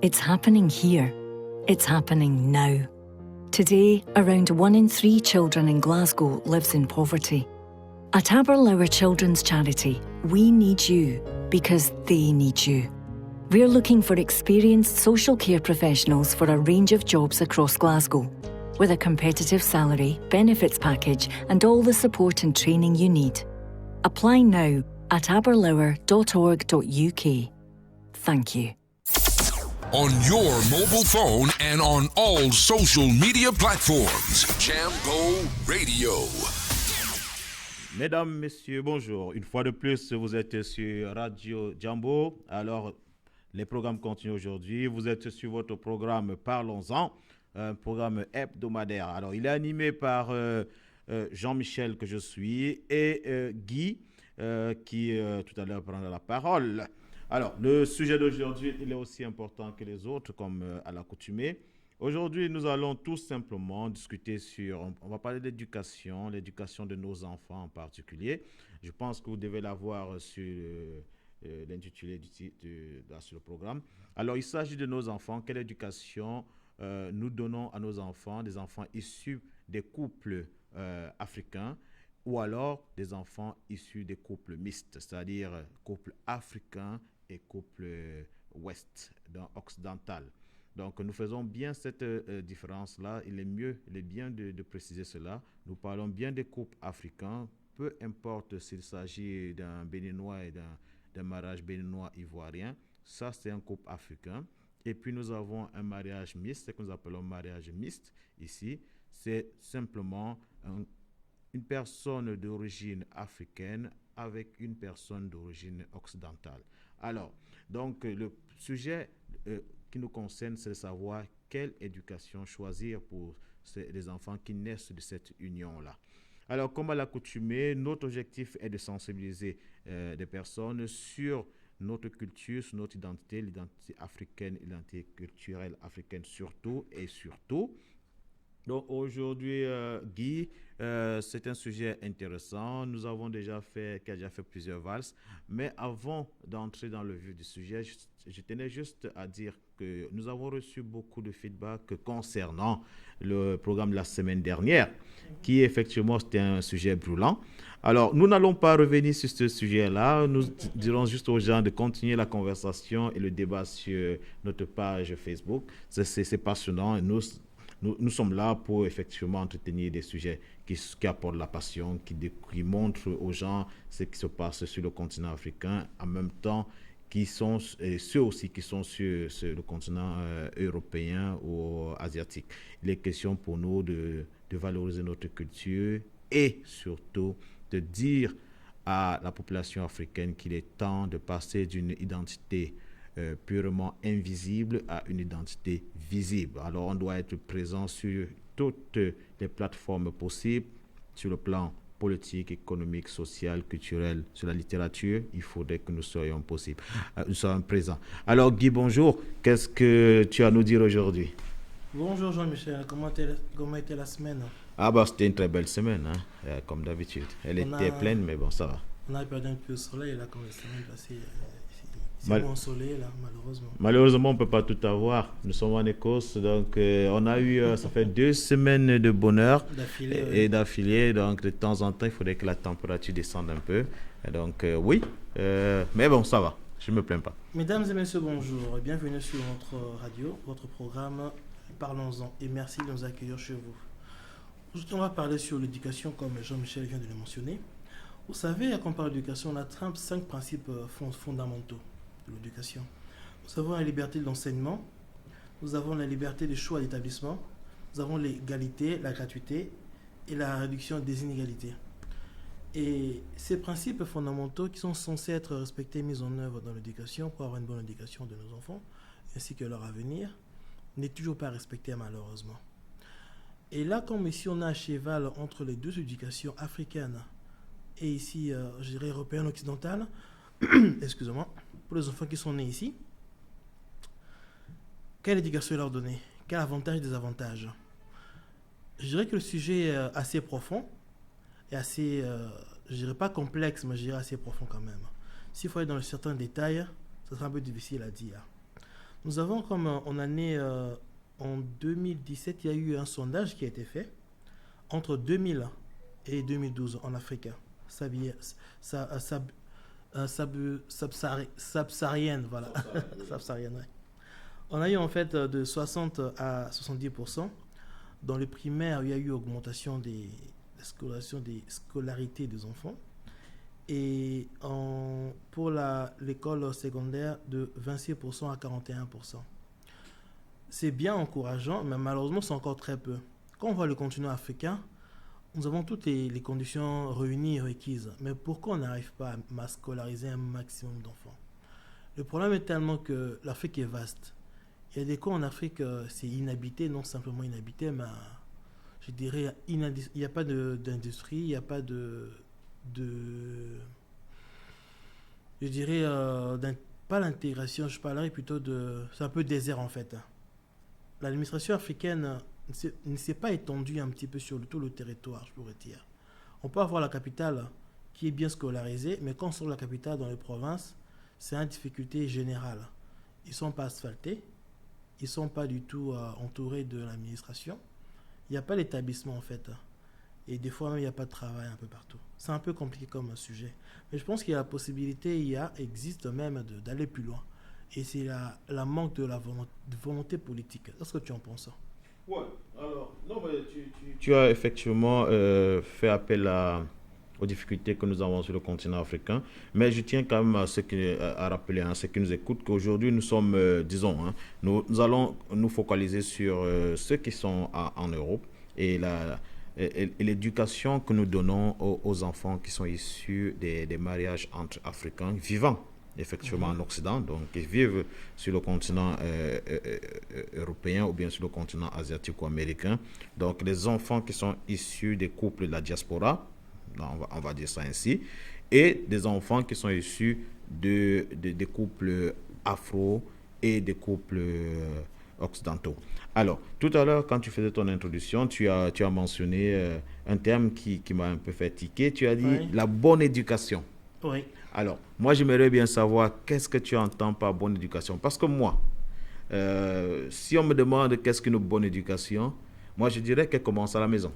It's happening here. It's happening now. Today, around 1 in 3 children in Glasgow lives in poverty. At Aberlour Children's Charity, we need you because they need you. We're looking for experienced social care professionals for a range of jobs across Glasgow, with a competitive salary, benefits package and all the support and training you need. Apply now at aberlour.org.uk. Thank you. On your mobile phone and on all social media platforms, Jambo Radio. Mesdames, Messieurs, bonjour. Une fois de plus, vous êtes sur Radio Jambo. Alors, les programmes continuent aujourd'hui. Vous êtes sur votre programme Parlons-en, un programme hebdomadaire. Alors, il est animé par Jean-Michel, que je suis, et Guy, qui tout à l'heure prendra la parole. Alors, le sujet d'aujourd'hui, il est aussi important que les autres, comme à l'accoutumée. Aujourd'hui, nous allons tout simplement discuter on va parler d'éducation, l'éducation de nos enfants en particulier. Je pense que vous devez l'avoir sur l'intitulé sur le programme. Alors, il s'agit de nos enfants. Quelle éducation nous donnons à nos enfants, des enfants issus des couples africains ou alors des enfants issus des couples mixtes, c'est-à-dire couples africains et couples occidental. Donc, nous faisons bien cette différence-là. Il est bien de préciser cela. Nous parlons bien des couples africains, peu importe s'il s'agit d'un Béninois et d'un mariage béninois-ivoirien. Ça, c'est un couple africain. Et puis, nous avons un mariage mixte, ce que nous appelons mariage mixte ici. C'est simplement une personne d'origine africaine avec une personne d'origine occidentale. Alors, donc, le sujet qui nous concerne, c'est de savoir quelle éducation choisir pour les enfants qui naissent de cette union-là. Alors, comme à l'accoutumée, notre objectif est de sensibiliser des personnes sur notre culture, sur notre identité, l'identité africaine, l'identité culturelle africaine surtout et surtout. Donc aujourd'hui, Guy, c'est un sujet intéressant. Nous avons qui a déjà fait plusieurs valses. Mais avant d'entrer dans le vif du sujet, je tenais juste à dire que nous avons reçu beaucoup de feedback concernant le programme de la semaine dernière, qui effectivement c'était un sujet brûlant. Alors, nous n'allons pas revenir sur ce sujet-là. Nous dirons juste aux gens de continuer la conversation et le débat sur notre page Facebook. C'est passionnant. Nous sommes là pour effectivement entretenir des sujets qui apportent la passion, qui montrent aux gens ce qui se passe sur le continent africain, en même temps ceux aussi qui sont sur le continent européen ou asiatique. Il est question pour nous de valoriser notre culture et surtout de dire à la population africaine qu'il est temps de passer d'une identité purement invisible à une identité visible. Alors, on doit être présent sur toutes les plateformes possibles, sur le plan politique, économique, social, culturel, sur la littérature. Il faudrait que nous soyons présents. Alors, Guy, bonjour. Qu'est-ce que tu as à nous dire aujourd'hui? Bonjour Jean-Michel, comment était la semaine? C'était une très belle semaine, comme d'habitude. Elle était pleine, mais bon, ça va. On a perdu un peu le soleil, là, comme la semaine passée. C'est moins ensoleillé, là, malheureusement. Malheureusement, on ne peut pas tout avoir. Nous sommes en Écosse, donc on a eu, ça fait 2 semaines de bonheur d'affilée. Donc, de temps en temps, il faudrait que la température descende un peu. Et donc, oui, mais bon, ça va. Je ne me plains pas. Mesdames et messieurs, bonjour. Bienvenue sur notre radio, votre programme Parlons-en. Et merci de nous accueillir chez vous. Aujourd'hui, on va parler sur l'éducation, comme Jean-Michel vient de le mentionner. Vous savez, quand on parle d'éducation, on a 5 principes fondamentaux de l'éducation. Nous avons la liberté de l'enseignement, nous avons la liberté de choix d'établissement, nous avons l'égalité, la gratuité et la réduction des inégalités. Et ces principes fondamentaux qui sont censés être respectés et mis en œuvre dans l'éducation pour avoir une bonne éducation de nos enfants ainsi que leur avenir n'est toujours pas respecté malheureusement. Et là, comme ici on a à cheval entre les deux éducations africaines et ici, je dirais européenne occidentale, excusez-moi, pour les enfants qui sont nés ici, quelle éducation leur donner? Quel avantage et désavantage? Je dirais que le sujet est assez profond et assez, je dirais pas complexe, mais je dirais assez profond quand même. S'il faut aller dans certains détails, ça sera un peu difficile à dire. Nous avons comme en 2017, il y a eu un sondage qui a été fait entre 2000 et 2012 en Afrique subsaharienne, voilà. Subsaharienne, ouais. On a eu en fait de 60 à 70%. Dans le primaire, il y a eu augmentation des scolarités des enfants. Et pour l'école secondaire, de 26% à 41%. C'est bien encourageant, mais malheureusement, c'est encore très peu. Quand on voit le continent africain, nous avons toutes les conditions réunies et requises. Mais pourquoi on n'arrive pas à scolariser un maximum d'enfants? Le problème est tellement que l'Afrique est vaste. Il y a des coins en Afrique, c'est inhabité, non simplement inhabité, mais je dirais, il n'y a pas d'industrie, il n'y a pas je dirais, pas l'intégration, je parlerais plutôt c'est un peu désert en fait. L'administration africaine ne s'est pas étendue un petit peu sur tout le territoire, je pourrais dire. On peut avoir la capitale qui est bien scolarisée, mais quand on sort de la capitale dans les provinces, c'est une difficulté générale. Ils ne sont pas asphaltés, ils ne sont pas du tout entourés de l'administration. Il n'y a pas d'établissement en fait. Et des fois même, il n'y a pas de travail un peu partout. C'est un peu compliqué comme un sujet. Mais je pense qu'il y a la possibilité, existe même d'aller plus loin. Et c'est la manque de la volonté politique. Qu'est-ce que tu en penses? Ouais, alors, non, mais tu as effectivement fait appel aux difficultés que nous avons sur le continent africain, mais je tiens quand même à rappeler à ceux qui nous écoutent qu'aujourd'hui nous sommes, nous allons nous focaliser sur ceux qui sont en Europe et l'éducation que nous donnons aux enfants qui sont issus des mariages entre Africains vivants effectivement en Occident, donc ils vivent sur le continent européen ou bien sur le continent asiatique ou américain. Donc les enfants qui sont issus des couples de la diaspora, on va dire ça ainsi, et des enfants qui sont issus des couples afro et des couples occidentaux. Alors, tout à l'heure, quand tu faisais ton introduction, tu as mentionné un terme qui m'a un peu fait tiquer. Tu as dit la bonne éducation. Oui. Alors, moi, j'aimerais bien savoir qu'est-ce que tu entends par bonne éducation. Parce que moi, si on me demande qu'est-ce qu'une bonne éducation, moi, je dirais qu'elle commence à la maison.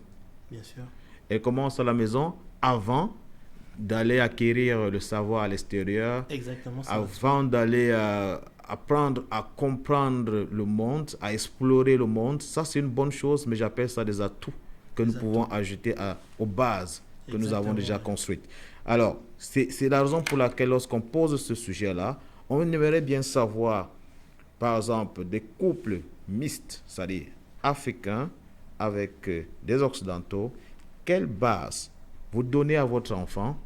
Bien sûr. Elle commence à la maison avant d'aller acquérir le savoir à l'extérieur. Exactement. Avant d'aller apprendre à comprendre le monde, à explorer le monde. Ça, c'est une bonne chose, mais j'appelle ça des atouts que nous pouvons ajouter aux bases que nous avons déjà construites. Alors, c'est la raison pour laquelle lorsqu'on pose ce sujet-là, on aimerait bien savoir, par exemple, des couples mixtes, c'est-à-dire africains avec des occidentaux, quelle base vous donnez à votre enfant,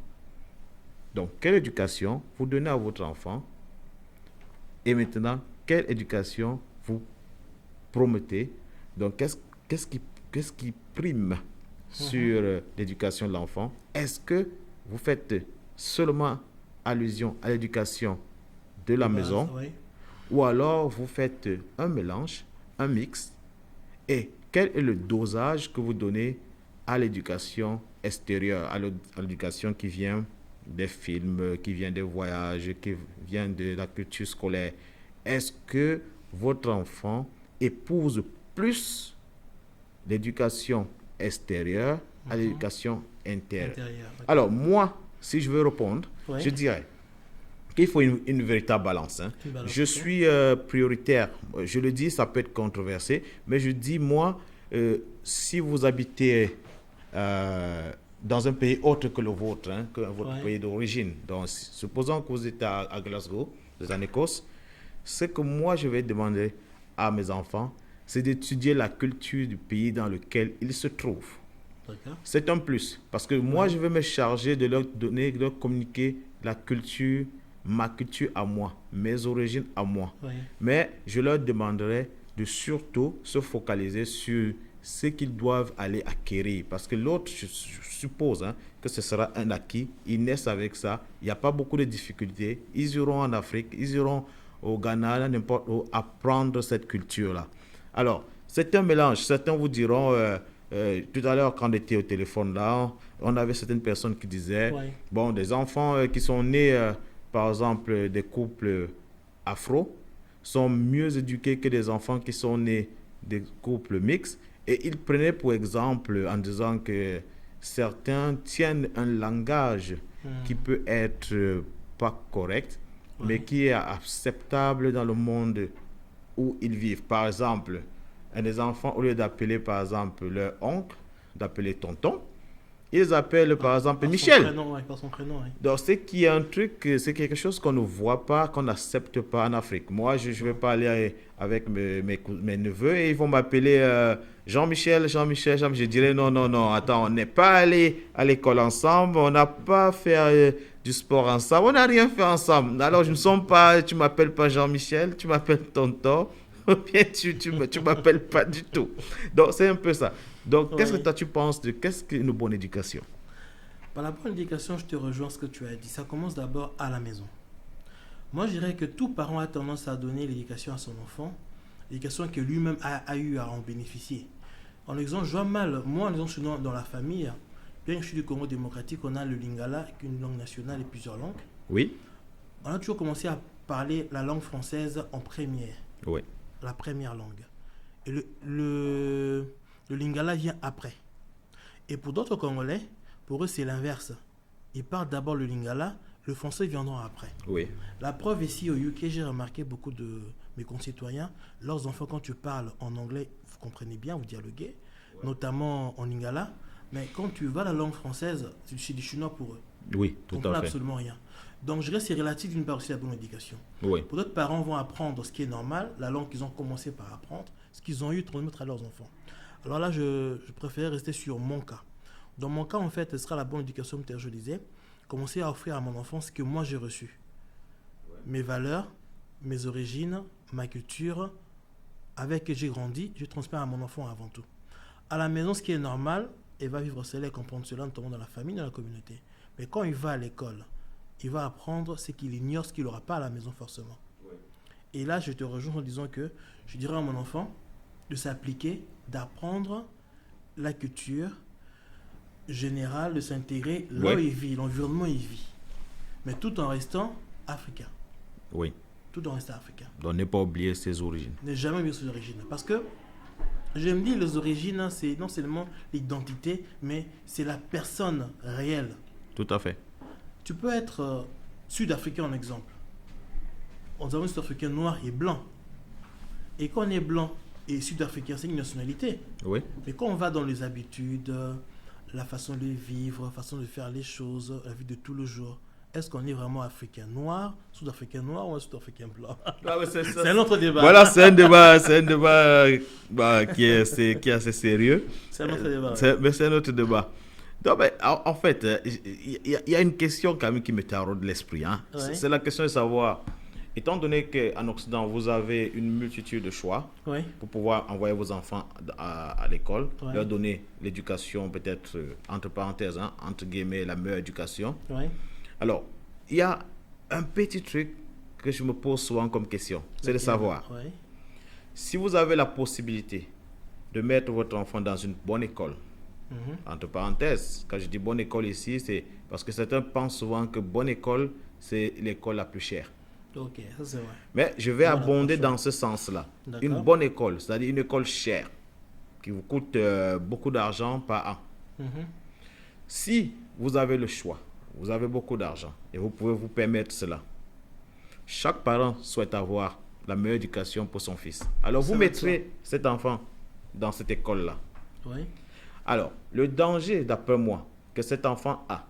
donc quelle éducation vous donnez à votre enfant, et maintenant, quelle éducation vous promettez, donc qu'est-ce qui prime sur l'éducation de l'enfant? Est-ce que vous faites seulement allusion à l'éducation de la maison, ou alors vous faites un mélange, un mix, et quel est le dosage que vous donnez à l'éducation extérieure, à l'éducation qui vient des films, qui vient des voyages, qui vient de la culture scolaire? Est-ce que votre enfant épouse plus l'éducation extérieure à l'éducation intérieure? Alors moi, si je veux répondre, je dirais qu'il faut une véritable balance. Je suis prioritaire. Je le dis, ça peut être controversé, mais je dis, moi, si vous habitez dans un pays autre que le vôtre, que votre pays d'origine, donc supposons que vous êtes à Glasgow, vous êtes en Écosse, ce que moi je vais demander à mes enfants, c'est d'étudier la culture du pays dans lequel ils se trouvent. C'est un plus, parce que moi je vais me charger de leur donner, de leur communiquer la culture, ma culture à moi, mes origines à moi. Mais je leur demanderai de surtout se focaliser sur ce qu'ils doivent aller acquérir, parce que l'autre, je suppose que ce sera un acquis, ils naissent avec ça, il n'y a pas beaucoup de difficultés, ils iront en Afrique, ils iront au Ghana, n'importe où, apprendre cette culture-là. Alors, c'est un mélange. Certains vous diront, tout à l'heure quand on était au téléphone là, on avait certaines personnes qui disaient, bon, des enfants qui sont nés, par exemple, des couples afro, sont mieux éduqués que des enfants qui sont nés des couples mixtes. Et ils prenaient pour exemple en disant que certains tiennent un langage qui peut être pas correct, mais qui est acceptable dans le monde où ils vivent. Par exemple, des enfants, au lieu d'appeler par exemple leur oncle, d'appeler tonton, ils appellent par exemple Michel. Par son prénom, oui. Donc, c'est qui est un truc, c'est quelque chose qu'on ne voit pas, qu'on n'accepte pas en Afrique. Moi, je vais parler avec mes neveux et ils vont m'appeler Jean-Michel. Je dirais non, attends, on n'est pas allé à l'école ensemble, on n'a pas fait du sport ensemble, on n'a rien fait ensemble. Alors, tu m'appelles pas Jean-Michel, tu m'appelles tonton, ou bien tu m'appelles pas du tout. Donc, c'est un peu ça. Donc, qu'est-ce que toi tu penses de qu'est-ce qu'une bonne éducation? Par la bonne éducation, je te rejoins ce que tu as dit. Ça commence d'abord à la maison. Moi, je dirais que tout parent a tendance à donner l'éducation à son enfant, l'éducation que lui-même a eu à en bénéficier. En exemple, je vois mal, moi, en exemple, dans la famille, bien que je suis du Congo démocratique, on a le Lingala, qui est une langue nationale et plusieurs langues. Oui. On a toujours commencé à parler la langue française en première. Oui. La première langue. Et le Lingala vient après. Et pour d'autres Congolais, pour eux, c'est l'inverse. Ils parlent d'abord le Lingala, le français viendra après. Oui. La preuve ici au UK, j'ai remarqué beaucoup de mes concitoyens, leurs enfants, quand tu parles en anglais, vous comprenez bien, vous dialoguez, notamment en Lingala, mais quand tu vas la langue française, c'est du chinois pour eux. Oui, Ils tout comprennent à fait. absolument rien. Donc je dirais que c'est relatif d'une part aussi à la bonne éducation. Oui. Pour d'autres parents vont apprendre ce qui est normal, la langue qu'ils ont commencé par apprendre, ce qu'ils ont eu transmettre à leurs enfants. Alors là, je préfère rester sur mon cas. Dans mon cas, en fait, ce sera la bonne éducation, comme je disais, commencer à offrir à mon enfant ce que moi j'ai reçu. Mes valeurs, mes origines, ma culture, avec laquelle j'ai grandi, je transmets à mon enfant avant tout. À la maison, ce qui est normal, il va vivre cela et comprendre cela, notamment dans la famille, dans la communauté. Mais quand il va à l'école, il va apprendre ce qu'il ignore, ce qu'il n'aura pas à la maison forcément. Et là, je te rejoins en disant que je dirais à mon enfant de s'appliquer, d'apprendre la culture générale, de s'intégrer là où il vit, l'environnement où il vit. Mais tout en restant africain. Oui. Tout en restant africain. Donc, ne pas oublier ses origines. Ne jamais oublier ses origines. Parce que, j'aime dire, les origines, c'est non seulement l'identité, mais c'est la personne réelle. Tout à fait. Tu peux être sud-africain, en exemple. On dit sud-africain noir et blanc. Et quand on est blanc et sud-africain, c'est une nationalité. Oui. Mais quand on va dans les habitudes, la façon de vivre, la façon de faire les choses, la vie de tout le jour, est-ce qu'on est vraiment africain noir, sud-africain noir ou sud-africain blanc? C'est un autre débat. Voilà, c'est un débat qui est assez sérieux. C'est un autre débat. Mais c'est un autre débat. Donc, en fait, il y a une question quand même qui me taraude l'esprit. Hein. Ouais. C'est la question de savoir, étant donné qu'en Occident, vous avez une multitude de choix pour pouvoir envoyer vos enfants à l'école, leur donner l'éducation, peut-être, entre parenthèses, hein, entre guillemets, la meilleure éducation. Alors, il y a un petit truc que je me pose souvent comme question, c'est de savoir, si vous avez la possibilité de mettre votre enfant dans une bonne école, entre parenthèses, quand je dis bonne école ici, c'est parce que certains pensent souvent que bonne école, c'est l'école la plus chère. Ok, ça c'est vrai. Mais je vais abonder dans ce sens-là. Une bonne école, c'est-à-dire une école chère, qui vous coûte beaucoup d'argent par an. Si vous avez le choix, vous avez beaucoup d'argent et vous pouvez vous permettre cela, chaque parent souhaite avoir la meilleure éducation pour son fils. Alors vous mettrez cet enfant dans cette école-là. Alors, le danger, d'après moi, que cet enfant a,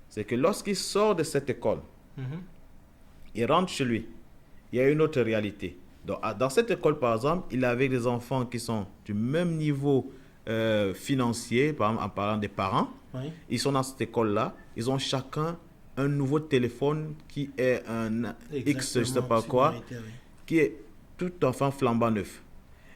c'est que lorsqu'il sort de cette école, il rentre chez lui, il y a une autre réalité. Donc, dans cette école, par exemple, il est avec des enfants qui sont du même niveau financier, par exemple, en parlant des parents. Ils sont dans cette école-là, ils ont chacun un nouveau téléphone qui est un X, je ne sais pas quoi, qui est tout enfant flambant neuf.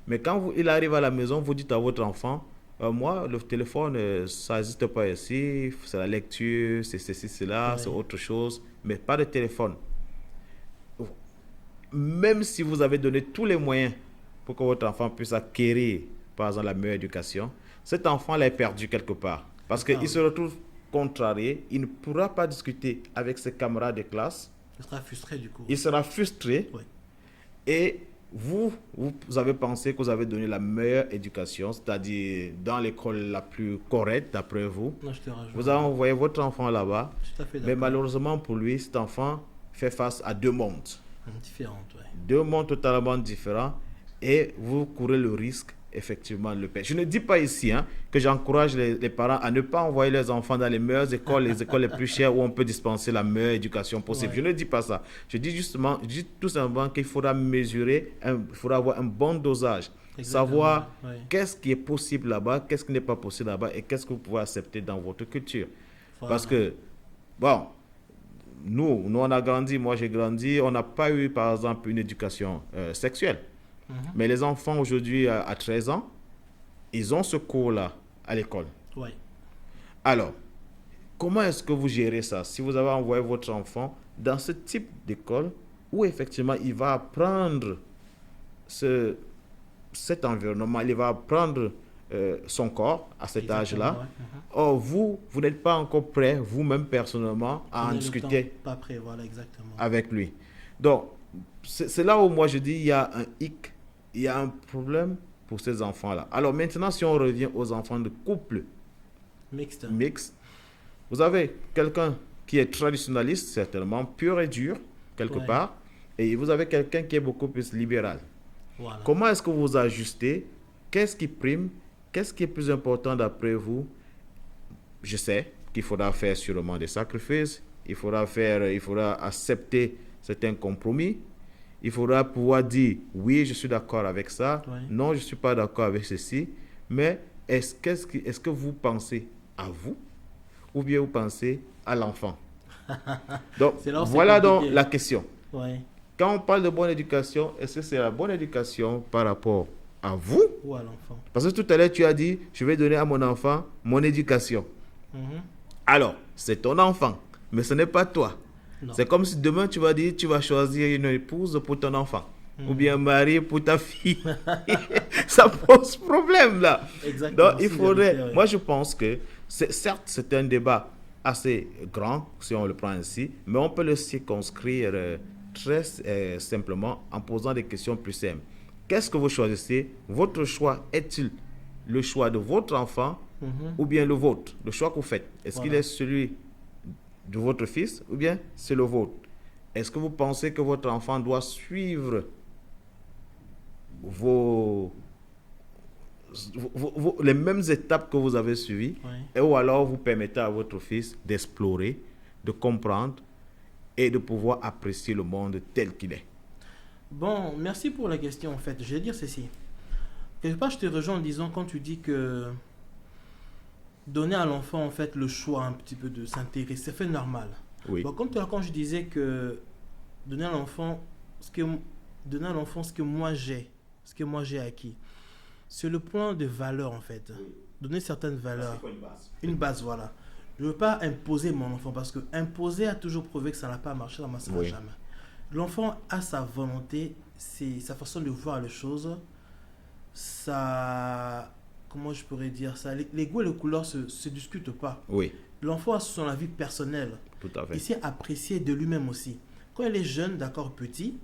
Mais quand il arrive à la maison, vous dites à votre enfant, moi, le téléphone, ça n'existe pas ici, c'est la lecture, c'est ceci, cela, c'est autre chose, mais pas de téléphone. Même si vous avez donné tous les moyens pour que votre enfant puisse acquérir, par exemple, la meilleure éducation, cet enfant-là est perdu quelque part. Parce qu'il se retrouve contrarié, il ne pourra pas discuter avec ses camarades de classe. Il sera frustré du coup. Il sera frustré. Et vous avez pensé que vous avez donné la meilleure éducation, c'est-à-dire dans l'école la plus correcte d'après vous. Non, je te rejoins. Vous avez envoyé votre enfant là-bas, Tout à fait mais d'accord. malheureusement pour lui, cet enfant fait face à deux mondes. Différente, ouais. Deux mondes totalement différents et vous courez le risque effectivement de le perdre. Je ne dis pas ici que j'encourage les parents à ne pas envoyer leurs enfants dans les meilleures écoles, les écoles les plus chères où on peut dispenser la meilleure éducation possible. Ouais. Je ne dis pas ça. Je dis tout simplement qu'il faudra mesurer, il faudra avoir un bon dosage. Exactement, Savoir ouais. qu'est-ce qui est possible là-bas, qu'est-ce qui n'est pas possible là-bas et qu'est-ce que vous pouvez accepter dans votre culture. Voilà. Parce que, bon, nous, on a grandi, moi j'ai grandi, on n'a pas eu par exemple une éducation sexuelle. Mais les enfants aujourd'hui à 13 ans, ils ont ce cours-là à l'école. Ouais. Alors, comment est-ce que vous gérez ça? Si vous avez envoyé votre enfant dans ce type d'école où effectivement il va apprendre cet environnement, il va apprendre son corps à cet Exactement, âge-là. ouais. Or, vous n'êtes pas encore prêt, vous-même personnellement, à en Prenez le discuter temps, pas prêt, voilà, exactement. avec lui. Donc, c'est là où moi je dis il y a un hic, il y a un problème pour ces enfants-là. Alors maintenant, si on revient aux enfants de couple Mixte. mixte, vous avez quelqu'un qui est traditionnaliste, certainement, pur et dur, quelque Ouais. part, et vous avez quelqu'un qui est beaucoup plus libéral. Voilà. Comment est-ce que vous vous ajustez? Qu'est-ce qui prime? Qu'est-ce qui est plus important d'après vous? Je sais qu'il faudra faire sûrement des sacrifices, il faudra accepter certains compromis, il faudra pouvoir dire oui, je suis d'accord avec ça, Ouais. non, je ne suis pas d'accord avec ceci, mais est-ce que vous pensez à vous ou bien vous pensez à l'enfant? Donc, C'est là où c'est voilà donc compliqué. la question. Ouais. Quand on parle de bonne éducation, est-ce que c'est la bonne éducation par rapport à vous? Ou à l'enfant. Parce que tout à l'heure, tu as dit, je vais donner à mon enfant mon éducation. Mhm. Alors, c'est ton enfant, mais ce n'est pas toi. Non. C'est comme si demain, tu vas dire, tu vas choisir une épouse pour ton enfant. Ou bien un mari pour ta fille. Ça pose problème, là. Exactement, Donc, il c'est faudrait... vérité, ouais. Moi, je pense que, certes, c'est un débat assez grand, si on le prend ainsi, mais on peut le circonscrire très simplement en posant des questions plus simples. Qu'est-ce que vous choisissez? Votre choix est-il le choix de votre enfant ou bien le vôtre? Le choix que vous faites, est-ce qu'il Voilà. est celui de votre fils ou bien c'est le vôtre? Est-ce que vous pensez que votre enfant doit suivre les mêmes étapes que vous avez suivies, Ouais. ou alors vous permettez à votre fils d'explorer, de comprendre et de pouvoir apprécier le monde tel qu'il est? Bon, merci pour la question en fait. Je vais dire ceci. Quelque part, je te rejoins en disant quand tu dis que donner à l'enfant en fait le choix un petit peu de s'intéresser, c'est fait normal. Oui, Bon, comme tout à l'heure, quand je disais que donner à l'enfant ce que moi j'ai acquis, c'est le point de valeur en fait. Donner certaines valeurs, une base, voilà. Je ne veux pas imposer mon enfant parce que imposer a toujours prouvé que ça n'a pas marché, ça ne marchera Oui. jamais. L'enfant a sa volonté, c'est sa façon de voir les choses, comment je pourrais dire ça, les goûts et les couleurs se discutent pas. oui, L'enfant a son avis personnel. tout à fait. Il sait apprécier de lui-même aussi. Quand il est jeune, d'accord, petit,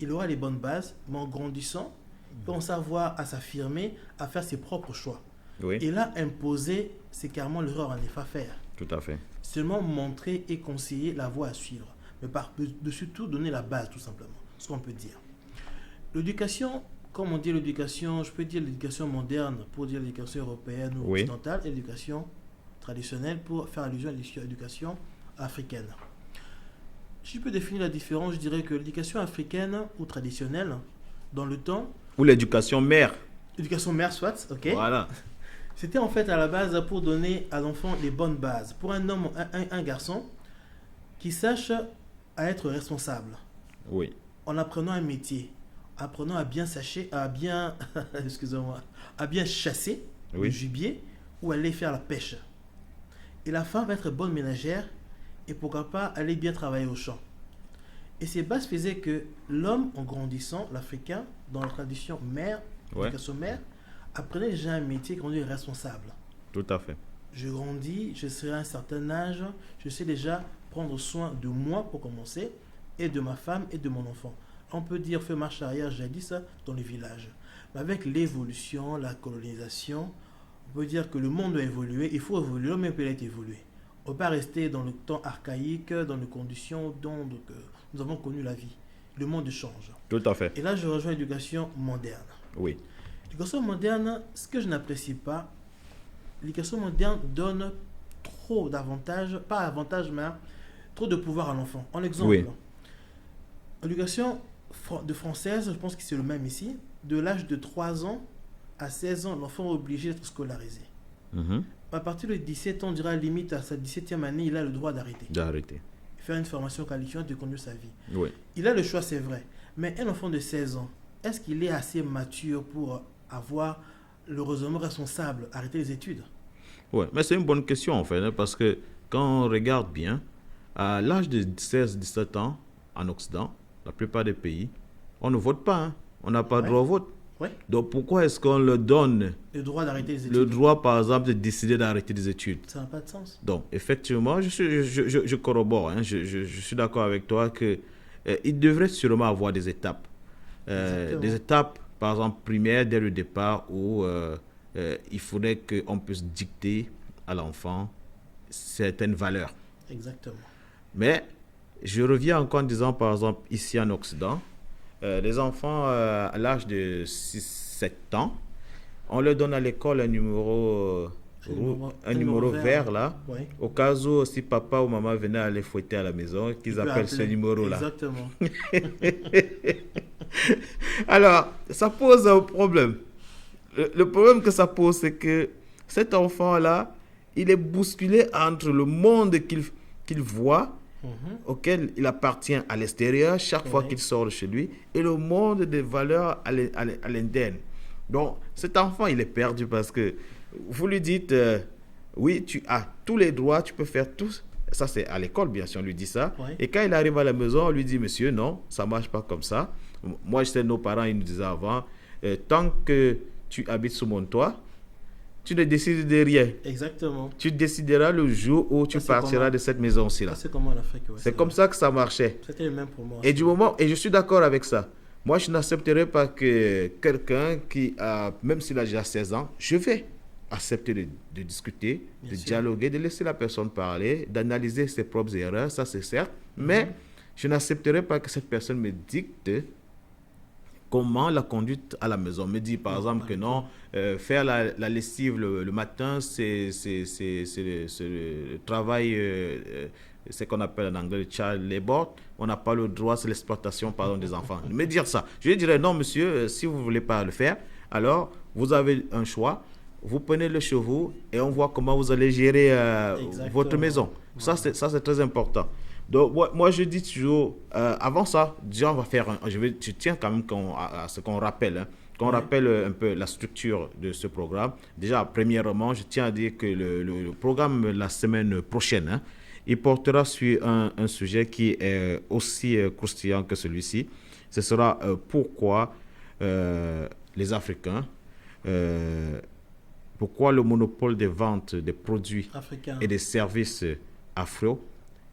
il aura les bonnes bases, mais en grandissant, il commence à savoir, à s'affirmer, à faire ses propres choix. Oui, Et là, imposer, c'est carrément l'erreur à ne pas faire. tout à fait. Seulement montrer et conseiller la voie à suivre. Mais par-dessus tout, donner la base, tout simplement. Ce qu'on peut dire. L'éducation, comme on dit l'éducation, je peux dire l'éducation moderne pour dire l'éducation européenne ou Oui. occidentale, et l'éducation traditionnelle pour faire allusion à l'éducation africaine. Si je peux définir la différence, je dirais que l'éducation africaine ou traditionnelle, dans le temps, Ou l'éducation mère. l'éducation mère soit, ok, Voilà. c'était en fait à la base pour donner à l'enfant les bonnes bases. Pour un homme, un garçon qui sache à être responsable, Oui, en apprenant un métier, apprenant à bien excusez-moi, à bien chasser Oui. le gibier ou aller faire la pêche. Et la femme va être bonne ménagère et pourquoi pas aller bien travailler au champ. Et ces bases faisaient que l'homme, en grandissant, l'Africain, dans la tradition mère, Ouais. éducation mère, apprenait déjà un métier qu'on dit responsable. tout à fait. Je grandis, je serai à un certain âge, je sais déjà prendre soin de moi pour commencer, et de ma femme et de mon enfant. on peut dire, fait marche arrière jadis dans les villages. Mais avec l'évolution, la colonisation, on peut dire que le monde a évolué. Il faut évoluer, l'homme peut être évolué. On ne peut pas rester dans le temps archaïque, dans les conditions dont nous avons connu la vie. Le monde change. Tout à fait. Et là, je rejoins l'éducation moderne. Oui. L'éducation moderne, ce que je n'apprécie pas, l'éducation moderne donne trop d'avantages, pas avantages, mais trop de pouvoir à l'enfant. En exemple, Oui. l'éducation de française, je pense que c'est le même ici, de l'âge de 3 ans à 16 ans, l'enfant est obligé d'être scolarisé. Mhm. À partir de 17 ans, on dira limite à sa 17e année, il a le droit d'arrêter. D'arrêter. Faire une formation qualifiante de conduire sa vie. Oui. Il a le choix, c'est vrai. Mais un enfant de 16 ans, est-ce qu'il est assez mature pour avoir le raisonnement responsable, arrêter les études? Oui, mais c'est une bonne question en fait, hein, parce que quand on regarde bien, à l'âge de 16-17 ans, en Occident, la plupart des pays, on ne vote pas, hein. On n'a pas Ouais. droit au vote. Oui. Donc pourquoi est-ce qu'on leur donne Le droit d'arrêter les études. le droit, par exemple, de décider d'arrêter des études? Ça n'a pas de sens. Donc, effectivement, je corrobore, hein, je suis d'accord avec toi que il devrait sûrement avoir des étapes. Exactement. Des étapes, par exemple, primaires dès le départ où il faudrait qu'on puisse dicter à l'enfant certaines valeurs. Exactement. Mais je reviens encore en disant, par exemple, ici en Occident, les enfants à l'âge de 6-7 ans, on leur donne à l'école un numéro, un numéro vert là, Oui. au cas où si papa ou maman venaient à les fouetter à la maison, qu'ils Tu peux appellent ce appeler. numéro là. Exactement. Alors, ça pose un problème. Le problème que ça pose, c'est que cet enfant-là, il est bousculé entre le monde qu'il voit, auquel il appartient à l'extérieur chaque fois Ouais. qu'il sort de chez lui, et le monde des valeurs à l'interne. Donc, cet enfant, il est perdu parce que vous lui dites, oui, tu as tous les droits, tu peux faire tout. Ça, c'est à l'école, bien sûr, on lui dit ça. Ouais. Et quand il arrive à la maison, on lui dit, monsieur, non, ça ne marche pas comme ça. Moi, je sais, nos parents, ils nous disaient avant, tant que tu habites sous mon toit, tu ne décides de rien. Exactement. Tu décideras le jour où tu c'est partiras comment- de cette maison-ci là. Ça, c'est comment en Afrique. Ouais, C'est comme ça que ça marchait. C'était le même pour moi. Et du moment, et je suis d'accord avec ça. Moi, je n'accepterai pas que quelqu'un qui a, même s'il a déjà 16 ans, je vais accepter de discuter, Bien de sûr. dialoguer, de laisser la personne parler, d'analyser ses propres erreurs, ça c'est certes. Mais je n'accepterai pas que cette personne me dicte comment la conduite à la maison. Me dit par exemple que non, faire la lessive le matin, c'est le travail, c'est qu'on appelle en anglais le child labor. On n'a pas le droit, c'est l'exploitation pardon, des enfants. Me dire ça. Je lui dirais non monsieur, si vous ne voulez pas le faire, alors vous avez un choix. Vous prenez le chevaux et on voit comment vous allez gérer votre maison. Ça, c'est très important. Donc, moi, je dis toujours, avant ça, déjà, on va faire je tiens quand même à ce qu'on rappelle, hein, qu'on rappelle un peu la structure de ce programme. Déjà, premièrement, je tiens à dire que le programme la semaine prochaine, hein, il portera sur un sujet qui est aussi croustillant que celui-ci. Ce sera pourquoi les Africains, pourquoi le monopole des ventes des produits Africain. et des services afro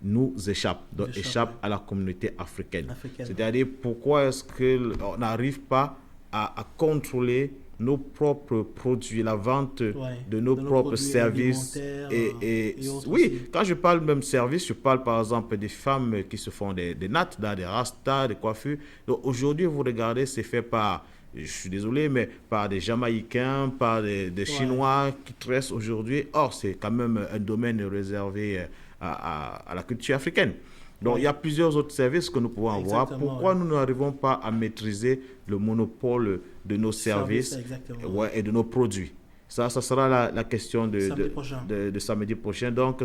nous échappe, donc Échappe, échappe ouais. à la communauté africaine. Africaine. C'est-à-dire pourquoi est-ce qu'on n'arrive pas à contrôler nos propres produits, la vente de nos propres produits services. alimentaires, et autres Oui, aussi. quand je parle même service, je parle par exemple des femmes qui se font des nattes, des rastas, des coiffures. Donc aujourd'hui, vous regardez, c'est fait par, je suis désolé, mais par des Jamaïcains, par des Chinois qui tressent aujourd'hui. Or, c'est quand même un domaine réservé à la culture africaine. Donc, il y a plusieurs autres services que nous pouvons avoir. Exactement, Pourquoi nous n'arrivons pas à maîtriser le monopole de nos services exactement. et de nos produits? Ça sera la question Samedi prochain. de samedi prochain. Donc,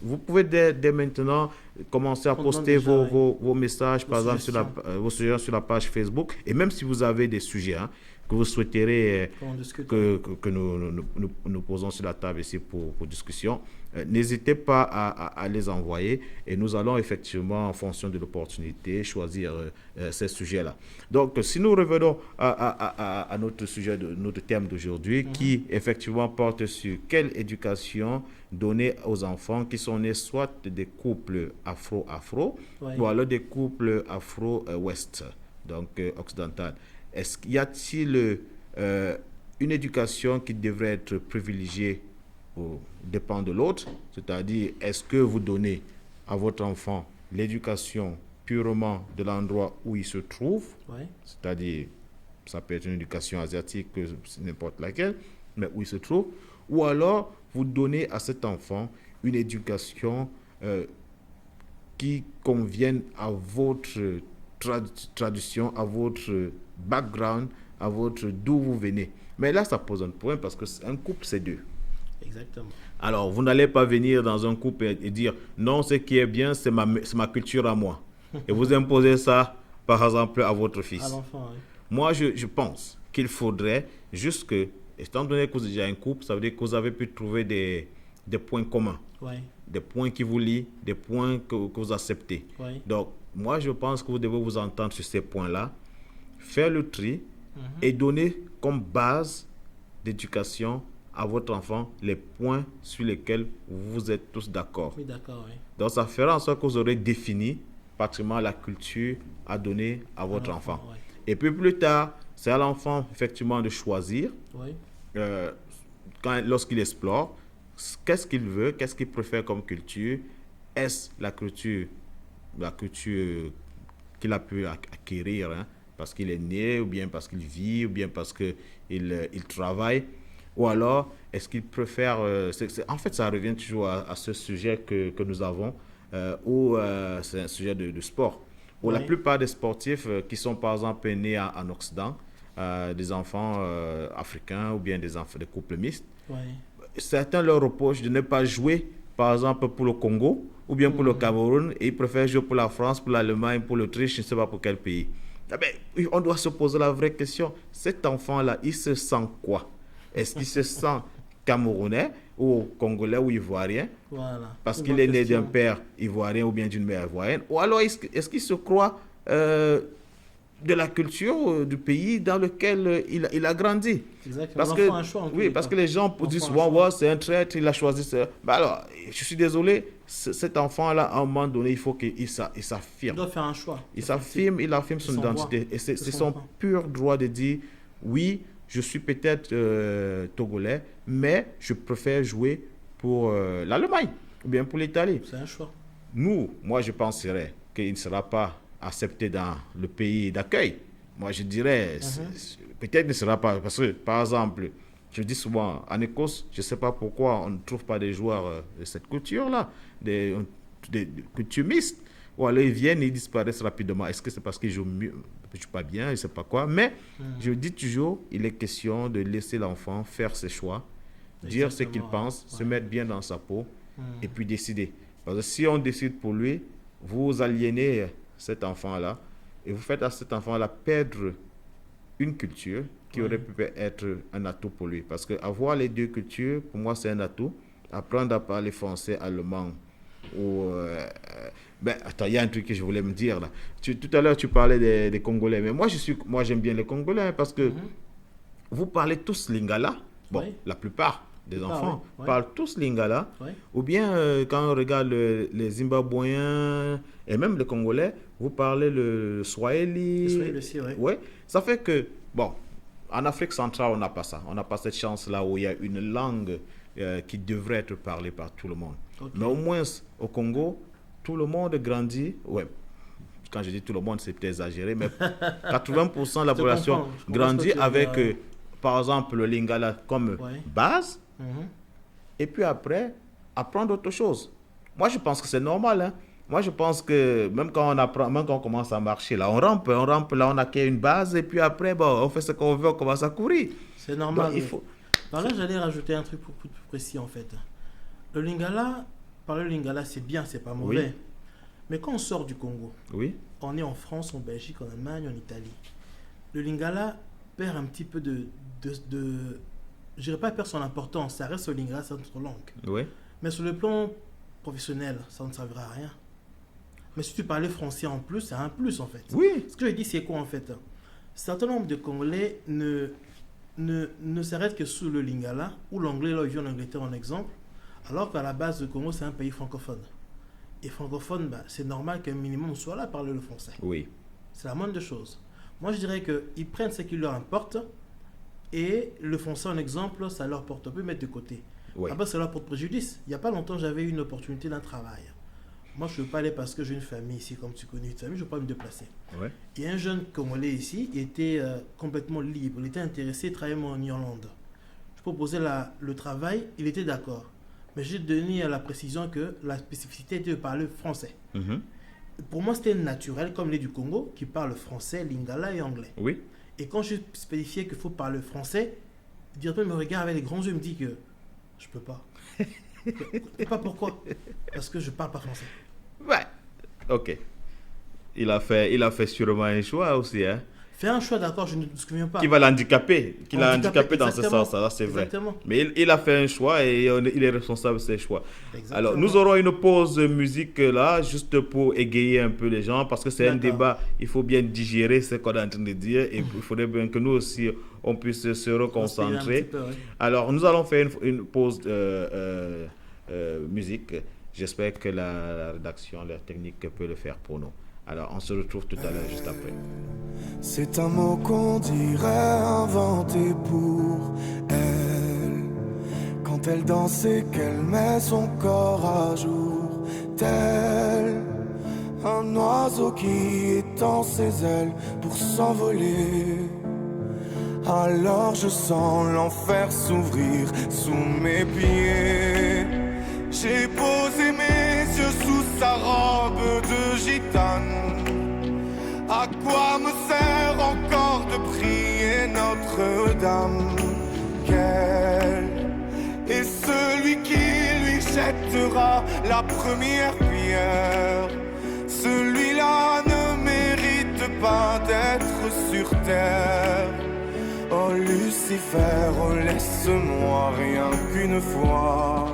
vous pouvez dès maintenant commencer à On poster demande déjà, vos messages, par exemple, vos suggestions sur la page Facebook. Et même si vous avez des sujets que vous souhaiterez On discute. que nous posons sur la table ici pour discussion, n'hésitez pas à les envoyer et nous allons effectivement, en fonction de l'opportunité, choisir ces sujets-là. Donc, si nous revenons à notre sujet, notre thème d'aujourd'hui, qui effectivement porte sur quelle éducation donner aux enfants qui sont nés soit des couples afro-afro, ou alors des couples afro-ouest. donc occidentale. Y a-t-il une éducation qui devrait être privilégiée au dépend de l'autre? C'est-à-dire, est-ce que vous donnez à votre enfant l'éducation purement de l'endroit où il se trouve? Ouais. C'est-à-dire, ça peut être une éducation asiatique, n'importe laquelle, mais où il se trouve. Ou alors, vous donnez à cet enfant une éducation qui convienne à votre tradition, à votre background, à votre d'où vous venez. Mais là, ça pose un problème parce qu'un couple, c'est deux. Exactement. Alors, vous n'allez pas venir dans un couple et dire non, ce qui est bien, c'est ma culture à moi. Et vous imposez ça, par exemple, à votre fils. À l'enfant, oui. Moi, je pense qu'il faudrait juste que, étant donné que vous êtes déjà un couple, ça veut dire que vous avez pu trouver des points communs, Ouais. des points qui vous lient, des points que vous acceptez. Ouais. Donc, moi, je pense que vous devez vous entendre sur ces points-là, faire le tri et donner comme base d'éducation à votre enfant les points sur lesquels vous êtes tous d'accord. Oui, d'accord, oui. Donc, ça fera en sorte que vous aurez défini pratiquement la culture à donner à votre enfant. Ouais. Et puis plus tard, c'est à l'enfant effectivement de choisir, Oui. lorsqu'il explore, qu'est-ce qu'il veut, qu'est-ce qu'il préfère comme culture. Est-ce la culture qu'il a pu acquérir parce qu'il est né, ou bien parce qu'il vit, ou bien parce qu'il travaille, ou alors est-ce qu'il préfère... en fait, ça revient toujours à ce sujet que nous avons, où c'est un sujet de sport. Où la plupart des sportifs qui sont par exemple nés en Occident, des enfants africains ou bien des couples mixtes, certains leur reprochent de ne pas jouer par exemple pour le Congo ou bien pour le Cameroun, et ils préfèrent jouer pour la France, pour l'Allemagne, pour l'Autriche, je ne sais pas pour quel pays. Mais on doit se poser la vraie question, cet enfant-là, il se sent quoi? Est-ce qu'il se sent camerounais ou congolais ou ivoirien, parce qu'il est né d'un père ivoirien ou bien d'une mère ivoirienne, ou alors est-ce qu'il se croit de la culture du pays dans lequel il a grandi? Exactement. Parce que les gens disent souvent, c'est un traître, il a choisi ça. Alors, je suis désolé, cet enfant-là, à un moment donné, il faut qu'il s'affirme. Il doit faire un choix. Il affirme son identité. Et c'est son pur droit de dire, oui, je suis peut-être togolais, mais je préfère jouer pour l'Allemagne ou bien pour l'Italie. C'est un choix. Moi, je penserais qu'il ne sera pas accepté dans le pays d'accueil. Moi, je dirais, peut-être qu'il ne sera pas. Parce que, par exemple, je dis souvent, en Écosse, je ne sais pas pourquoi on ne trouve pas des joueurs de cette culture-là, des cultures mixtes. Ou alors ils viennent et ils disparaissent rapidement. Est-ce que c'est parce qu'ils jouent mieux? Je ne joue pas bien, je ne sais pas quoi. Mais je dis toujours, il est question de laisser l'enfant faire ses choix, dire ce qu'il pense, se mettre bien dans sa peau et puis décider. Parce que si on décide pour lui, vous aliénez cet enfant-là et vous faites à cet enfant-là perdre une culture qui aurait pu être un atout pour lui. Parce qu'avoir les deux cultures, pour moi, c'est un atout. Apprendre à parler français, allemand ou... attends, il y a un truc que je voulais me dire là. Tout à l'heure, tu parlais des Congolais. Mais moi, j'aime bien les Congolais parce que vous parlez tous lingala. Bon, la plupart des enfants parlent tous lingala. Ou bien, quand on regarde les Zimbabwéens et même les Congolais, vous parlez le Swahili. Le Swahili aussi, oui. Ça fait que, bon, en Afrique centrale, on n'a pas ça. On n'a pas cette chance-là où il y a une langue qui devrait être parlée par tout le monde. Mais au moins, au Congo, tout le monde grandit. Ouais, quand je dis tout le monde, c'est peut-être exagéré, mais 80% de la population grandit avec, par exemple, le lingala comme base. Et puis après, apprendre autre chose. Moi, je pense que c'est normal. Moi, je pense que même quand on commence à marcher, là, on rampe, là, on acquiert une base, et puis après, on fait ce qu'on veut, on commence à courir. C'est normal. Donc, là, j'allais rajouter un truc pour plus précis, en fait. Le lingala, parler le lingala, c'est bien, c'est pas mauvais. Mais quand on sort du Congo, on est en France, en Belgique, en Allemagne, en Italie, le lingala perd un petit peu je dirais pas perd son importance, ça reste le lingala, c'est notre langue. Mais sur le plan professionnel, ça ne servira à rien. Mais si tu parlais français en plus, c'est un plus en fait. Ce que je dis, c'est quoi en fait? Un certain nombre de Congolais ne s'arrêtent que sous le lingala, ou l'anglais, là, ils viennent en Angleterre en exemple, alors qu'à la base, le Congo, c'est un pays francophone. Et francophone, c'est normal qu'un minimum soit là à parler le français. Oui. C'est la moindre des choses. Moi, je dirais qu'ils prennent ce qui leur importe et le font ça en exemple, ça leur porte, on peut mettre de côté. Oui. Après, ça leur porte préjudice. Il n'y a pas longtemps, j'avais eu une opportunité d'un travail. Moi, je ne veux pas aller parce que j'ai une famille ici, comme tu connais une famille, je ne veux pas me déplacer. Ouais. Et un jeune Congolais ici était complètement libre. Il était intéressé, il travaillait en Irlande. Je proposais le travail, il était d'accord. Mais j'ai donné la précision que la spécificité était de parler français. Mhm. Pour moi, c'était naturel, comme les du Congo, qui parlent français, lingala et anglais. Oui. Et quand je spécifiais qu'il faut parler français, le directeur me regarde avec les grands yeux et me dit que je peux pas. Je sais pas pourquoi. Parce que je parle pas français. Ouais. Ok. Il a fait sûrement un choix aussi, hein. Fais un choix, d'accord, je ne me souviens pas. Qui va l'handicaper, qui l'a handicapé dans ce exactement. sens-là, c'est vrai. Exactement. Mais il a fait un choix et il est responsable de ses choix. Exactement. Alors, nous aurons une pause musique là, juste pour égayer un peu les gens, parce que c'est un D'accord. débat, il faut bien digérer ce qu'on est en train de dire, et il faudrait bien que nous aussi, on puisse se reconcentrer. Un petit peu, ouais. Alors, nous allons faire une pause musique. J'espère que la rédaction, la technique peut le faire pour nous. Alors, on se retrouve tout à l'heure, juste après. C'est un mot qu'on dirait inventé pour elle. Quand elle danse et qu'elle met son corps à jour, tel un oiseau qui étend ses ailes pour s'envoler. Alors je sens l'enfer s'ouvrir sous mes pieds. J'ai posé mes yeux sous sa robe de gitane. À quoi me sert encore de prier Notre-Dame? Quel est celui qui lui jettera la première pierre? Celui-là ne mérite pas d'être sur terre. Oh Lucifer, oh laisse-moi rien qu'une fois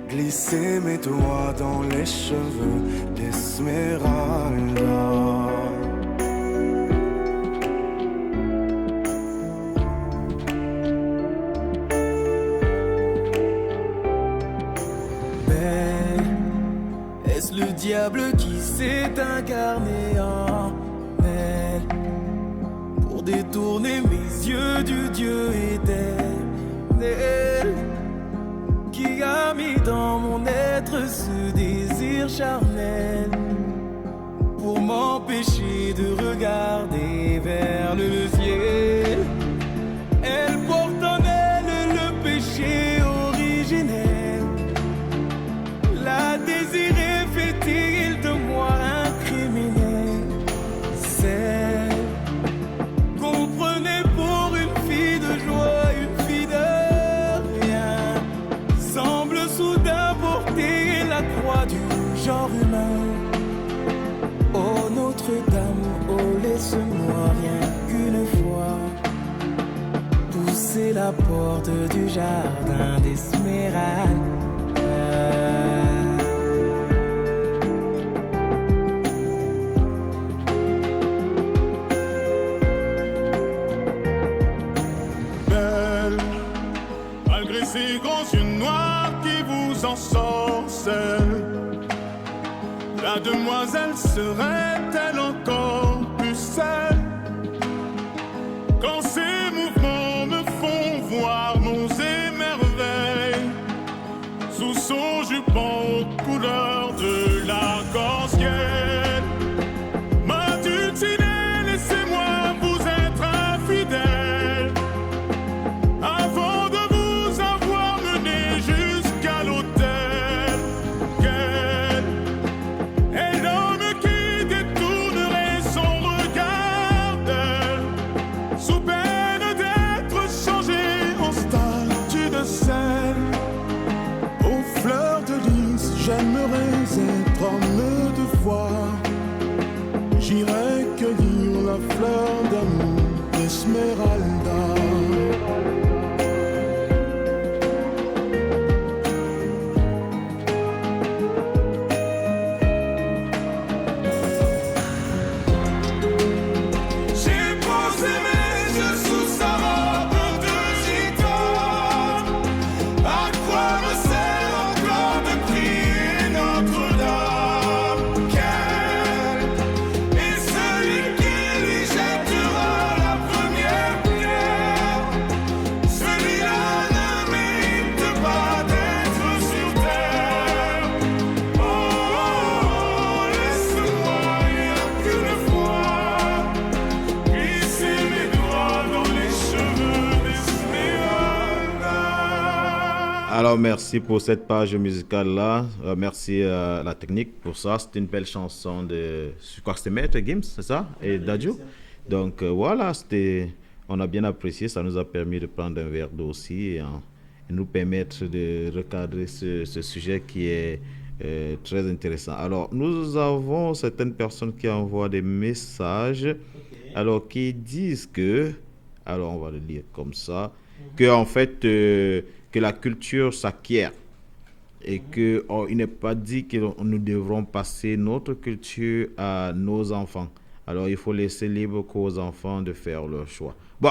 glisser mes doigts dans les cheveux d'Esmeralda. Mais est-ce le diable qui s'est incarné en elle pour détourner mes yeux du Dieu éternel, qui a mis dans mon être ce désir charnel pour m'empêcher de regarder vers le ciel? Elle porte en elle le péché originel, la désirée fait-il de moi un criminel? Celle qu'on prenait pour une fille de joie, une fille de rien, semble soudain porter la croix du genre humain. Oh Notre-Dame, oh laisse-moi rien qu'une fois pousser la porte du jardin d'Esmeralda. Malgré ces grands yeux noirs qui vous ensorcellent, la demoiselle serait-elle encore plus seule? Quand ces mouvements me font voir nos émerveilles sous son jupon aux couleurs de l'arc-en-ciel. Ma dulcinée, laissez-moi vous être infidèle avant de vous avoir mené jusqu'à l'autel. Quel est l'homme qui détournerait son regard d'elle, sous peine d'être changé en statue de sel? Aux fleurs de lys, j'aimerais être homme de foi. J'irai cueillir la fleur d'amour d'Esmeralda. J'ai posé mes yeux sous sa robe de gitane. À quoi me sert encore de prier Notre-Dame? Quel est celui qui lui jette Alors, merci pour cette page musicale-là. Merci à la technique pour ça. C'était une belle chanson de... Je crois que c'était Maître Gims, c'est ça? Et Dadju. Donc, voilà, on a bien apprécié. Ça nous a permis de prendre un verre d'eau aussi et nous permettre de recadrer ce sujet qui est très intéressant. Alors, nous avons certaines personnes qui envoient des messages, alors qui disent que... Alors, on va le lire comme ça. Que, en fait... que la culture s'acquiert et qu'il n'est pas dit que nous devrons passer notre culture à nos enfants. Alors, il faut laisser libre aux enfants de faire leur choix. Bon,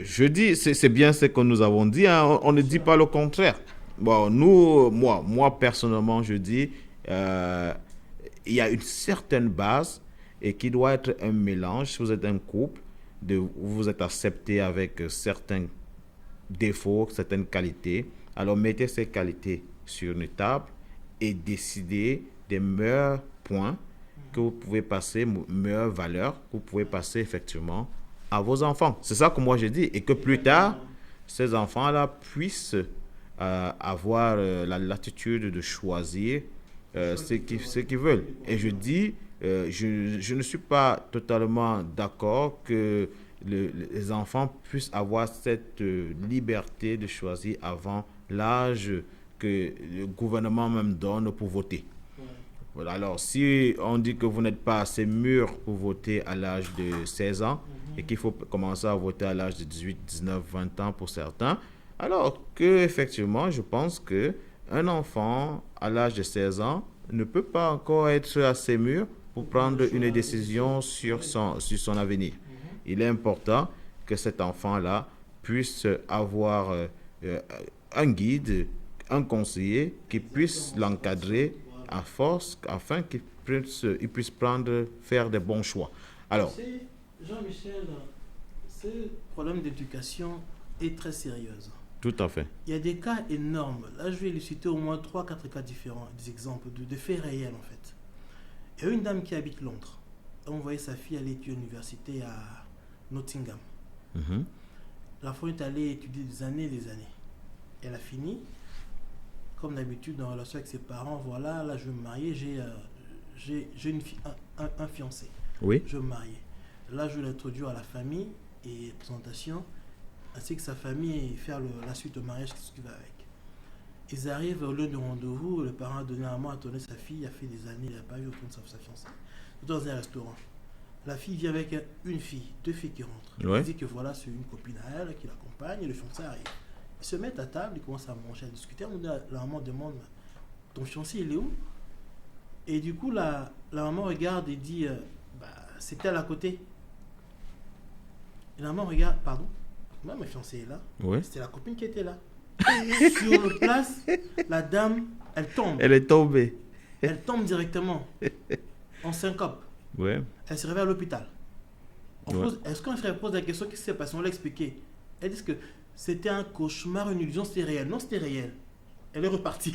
je dis, c'est bien ce que nous avons dit, hein, on ne dit pas le contraire. Bon, moi personnellement, je dis, il y a une certaine base et qui doit être un mélange. Si vous êtes un couple, vous êtes accepté avec certains défauts, certaines qualités. Alors mettez ces qualités sur une table et décidez des meilleurs points que vous pouvez passer, meilleures valeurs que vous pouvez passer effectivement à vos enfants. C'est ça que moi je dis. Et que plus tard, ces enfants-là puissent avoir la latitude de choisir ce qu'ils veulent. Et je dis, je ne suis pas totalement d'accord que les enfants puissent avoir cette liberté de choisir avant l'âge que le gouvernement même donne pour voter. Voilà. Alors, si on dit que vous n'êtes pas assez mûr pour voter à l'âge de 16 ans et qu'il faut commencer à voter à l'âge de 18, 19, 20 ans pour certains, alors que effectivement, je pense qu'un enfant à l'âge de 16 ans ne peut pas encore être assez mûr pour prendre une décision sur son avenir. Il est important que cet enfant-là puisse avoir un guide, un conseiller qui puisse l'encadrer à force afin qu'il puisse faire des bons choix. Alors, Jean-Michel, ce problème d'éducation est très sérieux. Tout à fait. Il y a des cas énormes. Là, je vais lui citer au moins 3-4 cas différents, des exemples de faits réels en fait. Il y a une dame qui habite Londres. Elle a envoyé sa fille aller étudier à l'université à Nottingham. L'enfant est allé étudier des années. Elle a fini. Comme d'habitude, en relation avec ses parents, voilà, là je vais me marier, j'ai une fille, un fiancé. Oui. Je vais me marier. Là, je vais l'introduire à la famille et présentation, ainsi que sa famille et faire la suite au mariage, ce qui va avec. Ils arrivent au lieu de rendez-vous, le parent a donné un mois, a donné sa fille, il a fait des années, il n'a pas eu aucun de sa fiancée. Dans un restaurant. La fille vient avec une fille, 2 filles qui rentrent. Ouais. Elle dit que voilà, c'est une copine à elle qui l'accompagne et le fiancé arrive. Ils se mettent à table, ils commencent à manger, à discuter. La maman demande, ton fiancé, il est où? Et du coup, la maman regarde et dit, c'est elle à côté. Et la maman regarde, pardon, moi, ma fiancée est là. Ouais. C'était la copine qui était là. Sur le place, la dame, elle tombe. Elle est tombée. Elle tombe directement. En syncope. Ouais. Elle se réveille à l'hôpital. Ouais. Est-ce qu'on se pose la question, qu'est-ce qui s'est passé? On l'a expliqué. Elle dit que c'était un cauchemar, une illusion, c'était réel. Non, c'était réel. Elle est repartie.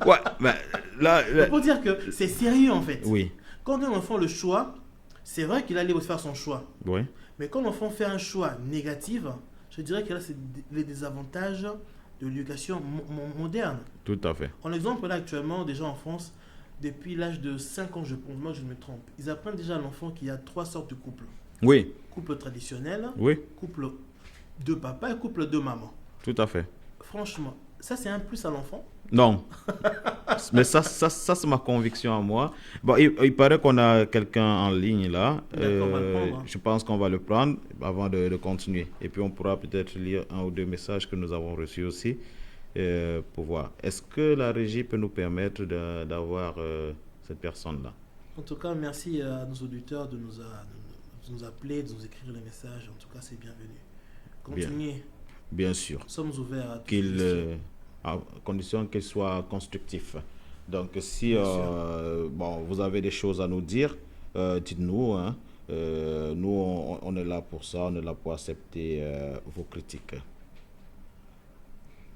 Ouais, mais là... C'est pour dire que c'est sérieux en fait. Oui. Quand un enfant le choix, c'est vrai qu'il allait faire son choix. Oui. Mais quand l'enfant fait un choix négatif, je dirais que là, c'est les désavantages de l'éducation moderne. Tout à fait. En exemple, là, actuellement, déjà en France, depuis l'âge de 5 ans, je pense, moi je me trompe, ils apprennent déjà à l'enfant qu'il y a 3 sortes de couples. Oui. Couple traditionnel, Oui. couple de papa et couple de maman. Tout à fait. Franchement, ça c'est un plus à l'enfant. Non. Mais ça c'est ma conviction à moi. Bon, il paraît qu'on a quelqu'un en ligne là. D'accord, on va le prendre, hein. Je pense qu'on va le prendre avant de continuer. Et puis on pourra peut-être lire 1 ou 2 messages que nous avons reçus aussi pour voir. Est-ce que la régie peut nous permettre d'avoir cette personne-là? En tout cas, merci à nos auditeurs de nous appeler, de nous écrire les messages. En tout cas, c'est bienvenu. Continuez. Bien sûr. Nous sommes ouverts à toutes à condition qu'il soit constructif. Donc, si vous avez des choses à nous dire, dites-nous. Hein. Nous, on est là pour ça, on est là pour accepter vos critiques.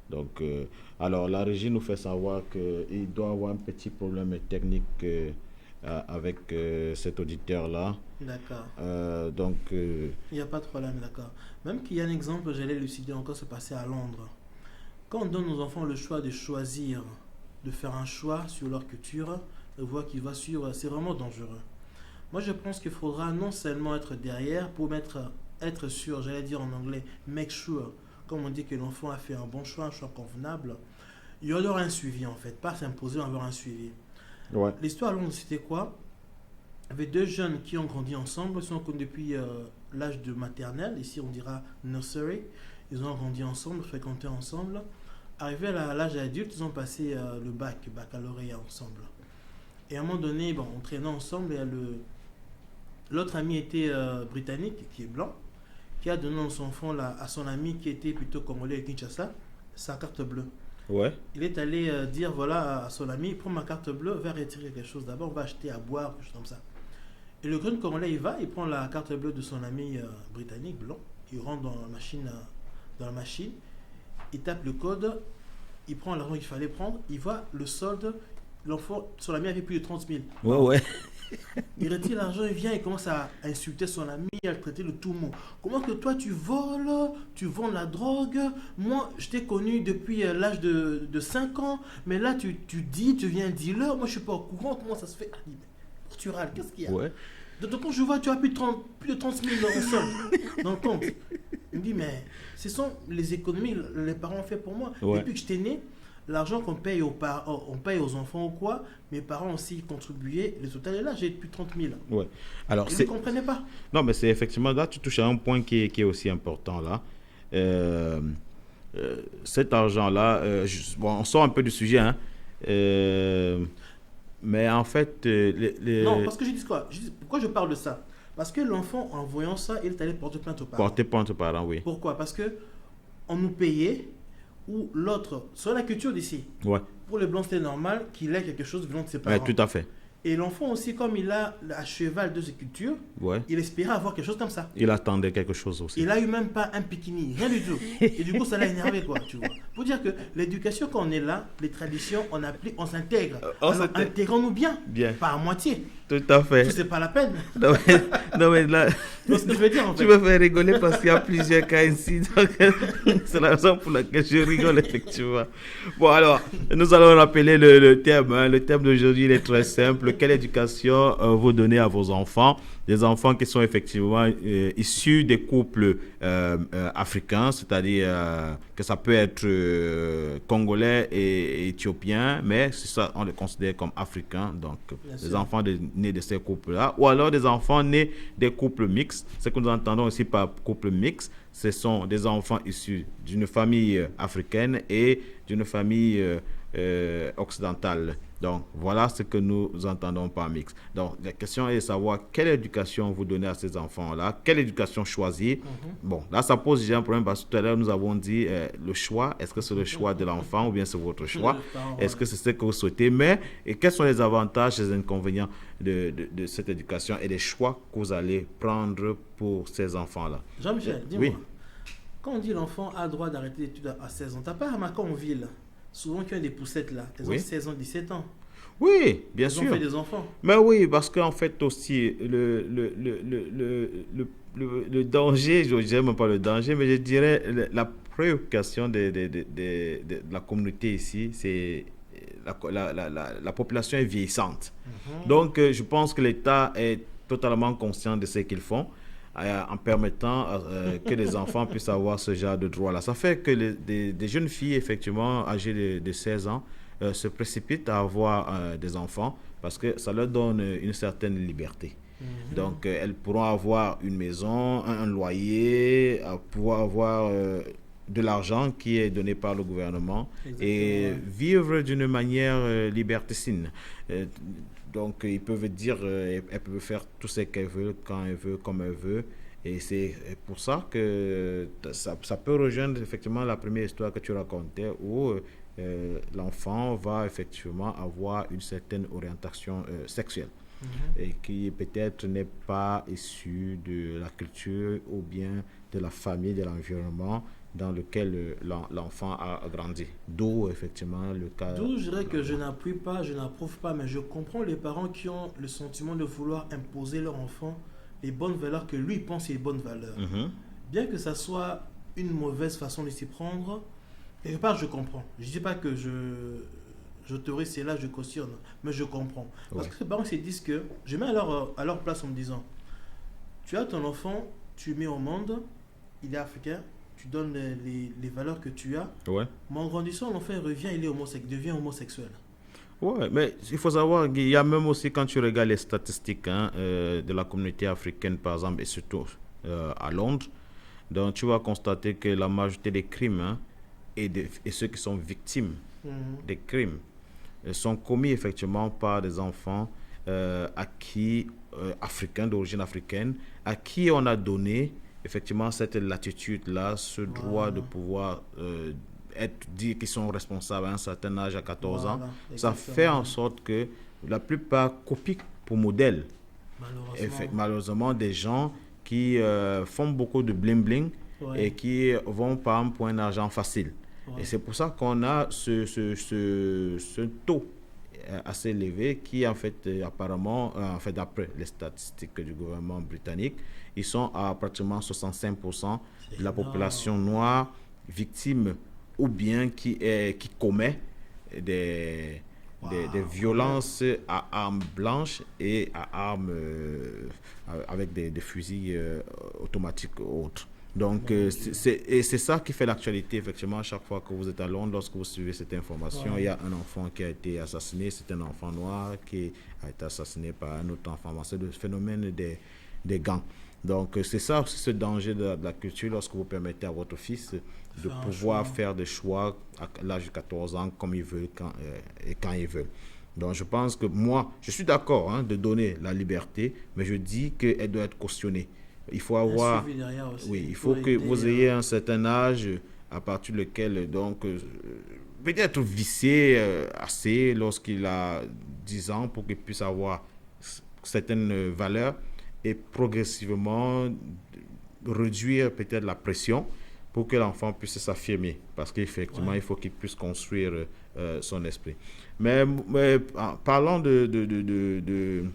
Donc, alors, la régie nous fait savoir qu'il doit avoir un petit problème technique avec cet auditeur-là. D'accord. Donc, il n'y a pas de problème, d'accord. Même qu'il y a un exemple, j'allais élucider encore, se passer à Londres. Quand on donne aux enfants le choix de choisir, de faire un choix sur leur culture, de voir qu'il va suivre, c'est vraiment dangereux. Moi, je pense qu'il faudra non seulement être derrière pour être sûr, j'allais dire en anglais, make sure, comme on dit que l'enfant a fait un bon choix, un choix convenable, il y aura un suivi en fait, pas s'imposer, avoir un suivi. Ouais. L'histoire à Londres, c'était quoi? Il y avait deux jeunes qui ont grandi ensemble, ils sont connus depuis l'âge de maternelle, ici on dira nursery, ils ont grandi ensemble, fréquenté ensemble. Arrivés à l'âge adulte, ils ont passé le baccalauréat ensemble. Et à un moment donné, bon, on traînait ensemble et l'autre ami était britannique, qui est blanc, qui a donné son enfant à son ami qui était plutôt congolais et Kinshasa, sa carte bleue. Ouais. Il est allé dire voilà à son ami, prends ma carte bleue, va retirer quelque chose d'abord, on va acheter à boire, quelque chose comme ça. Et le jeune congolais, il prend la carte bleue de son ami britannique, blanc, il rentre dans la machine, il tape le code, il prend l'argent qu'il fallait prendre, il voit le solde, l'enfant, son ami avait plus de 30 000. Ouais. Il retire l'argent, il vient, il commence à insulter son ami, à le traiter le tout mot. Comment que toi tu voles, tu vends la drogue? Moi, je t'ai connu depuis l'âge de 5 ans, mais là tu viens dealer, moi je suis pas au courant, comment ça se fait? Tu râles, qu'est-ce qu'il y a? Ouais. Donc quand je vois, tu as plus de 30 000 en solde dans le compte. Il me dit, mais ce sont les économies que les parents ont fait pour moi. Ouais. Depuis que je t'ai né, l'argent qu'on paye on paye aux enfants ou quoi, mes parents aussi contribuaient, le total est là, j'ai plus de 30 000. Ouais. Alors, Ils ne comprenaient pas. Non, mais c'est effectivement, là, tu touches à un point qui est aussi important, là. Cet argent-là, bon, on sort un peu du sujet, hein. Mais en fait, Non, parce que je dis quoi? Pourquoi je parle de ça? Parce que l'enfant, en voyant ça, il est allé porter plainte aux parents. Porter plainte aux parents, oui. Pourquoi? Parce que on nous payait, ou l'autre, sur la culture d'ici. Ouais. Pour les blancs, c'était normal qu'il ait quelque chose venant de ses parents. Ouais, tout à fait. Et l'enfant aussi, comme il a à cheval de ses cultures, Ouais. il espérait avoir quelque chose comme ça. Il attendait quelque chose aussi. Il a eu même pas un bikini, rien du tout. Et du coup, ça l'a énervé, quoi, tu vois. Pour dire que l'éducation, quand on est là, les traditions, on applique, on s'intègre. Alors, intégrons-nous bien, Bien. pas à moitié. Tout à fait. C'est pas la peine. Non, mais là, C'est ce que je veux dire, en fait. tu me fais rigoler parce qu'il y a plusieurs cas ici. Donc, c'est la raison pour laquelle je rigole, effectivement. Bon, alors, nous allons rappeler le thème. Hein. Le thème d'aujourd'hui, il est très simple. Quelle éducation vous donnez à vos enfants? Des enfants qui sont effectivement issus des couples africains, c'est-à-dire que ça peut être congolais et éthiopien, mais c'est ça, on les considère comme africains, donc des enfants nés de ces couples-là, ou alors des enfants nés des couples mixtes. Ce que nous entendons aussi par couple mixte, ce sont des enfants issus d'une famille africaine et d'une famille occidentale. Donc, voilà ce que nous entendons par mix. Donc, la question est de savoir quelle éducation vous donnez à ces enfants-là, quelle éducation choisir. Bon, là, ça pose déjà un problème parce que tout à l'heure, nous avons dit le choix. Est-ce que c'est le choix de l'enfant ou bien c'est votre choix? Est-ce que c'est ce que vous souhaitez? Mais, et quels sont les avantages et les inconvénients de cette éducation et les choix que vous allez prendre pour ces enfants-là? Jean-Michel, dis-moi, Oui. quand on dit l'enfant a droit d'arrêter l'étude à 16 ans, t'as pas remarqué en ville, souvent qu'il y a des poussettes là, elles ont 16 ans, 17 ans. Oui, bien Ils sûr. ont fait des enfants. Mais oui, parce qu'en fait aussi, le danger, je ne dirais même pas le danger, mais je dirais la préoccupation de la communauté ici, c'est la population est vieillissante. Donc, je pense que l'État est totalement conscient de ce qu'ils font en permettant que les enfants puissent avoir ce genre de droit-là. Ça fait que des jeunes filles, effectivement, âgées de 16 ans, se précipitent à avoir des enfants parce que ça leur donne une certaine liberté. Donc, elles pourront avoir une maison, un loyer, pouvoir avoir de l'argent qui est donné par le gouvernement. Exactement. Et vivre d'une manière liberticine. Donc, ils peuvent dire, elles peuvent faire tout ce qu'elles veulent, quand elles veulent, comme elles veulent. Et c'est pour ça que ça peut rejoindre effectivement la première histoire que tu racontais où l'enfant va effectivement avoir une certaine orientation sexuelle et qui peut-être n'est pas issue de la culture ou bien de la famille, de l'environnement dans lequel l'enfant a grandi. D'où effectivement le cas... D'où je dirais que je n'appuie pas, je n'approuve pas, mais je comprends les parents qui ont le sentiment de vouloir imposer leur enfant les bonnes valeurs que lui pense être les bonnes valeurs. Bien que ça soit une mauvaise façon de s'y prendre, Quelque part, je comprends. Je ne dis pas que j'autorise cela, je cautionne, mais je comprends. Parce Ouais. que les parents se disent que, je mets à leur place en me disant, tu as ton enfant, tu le mets au monde, il est africain, tu donnes les valeurs que tu as, Ouais. mais en grandissant, l'enfant il revient, devient homosexuel. Ouais, mais il faut savoir qu'il y a même aussi, quand tu regardes les statistiques de la communauté africaine, par exemple, et surtout à Londres, donc tu vas constater que la majorité des crimes et ceux qui sont victimes des crimes sont commis effectivement par des enfants africains, d'origine africaine, à qui on a donné effectivement cette latitude-là, ce droit de pouvoir dire qu'ils sont responsables à un certain âge, à 14 ans. Voilà, Ça exactement. fait en sorte que la plupart copient pour modèle. Malheureusement. Malheureusement, des gens qui font beaucoup de bling-bling Ouais. et qui vont par exemple pour un argent facile. Ouais. Et c'est pour ça qu'on a ce taux assez élevé qui, en fait, apparemment, d'après les statistiques du gouvernement britannique, ils sont à pratiquement 65% de la population noire victime ou bien qui commet des violences à armes blanches et à armes avec des fusils automatiques ou autres. Donc, c'est ça qui fait l'actualité, effectivement, à chaque fois que vous êtes à Londres, lorsque vous suivez cette information, il y a un enfant qui a été assassiné, c'est un enfant noir qui a été assassiné par un autre enfant. C'est le phénomène des gangs. Donc, c'est ça aussi ce danger de la culture lorsque vous permettez à votre fils de pouvoir faire des choix à l'âge de 14 ans comme il veut et quand il veut. Donc, je pense que moi, je suis d'accord de donner la liberté, mais je dis qu'elle doit être cautionnée. Il faut avoir, oui, il faut que vous ayez un certain âge à partir duquel, donc, peut-être vicié assez lorsqu'il a 10 ans pour qu'il puisse avoir certaines valeurs et progressivement réduire peut-être la pression pour que l'enfant puisse s'affirmer. Parce qu'effectivement, il faut qu'il puisse construire son esprit. Mais parlant de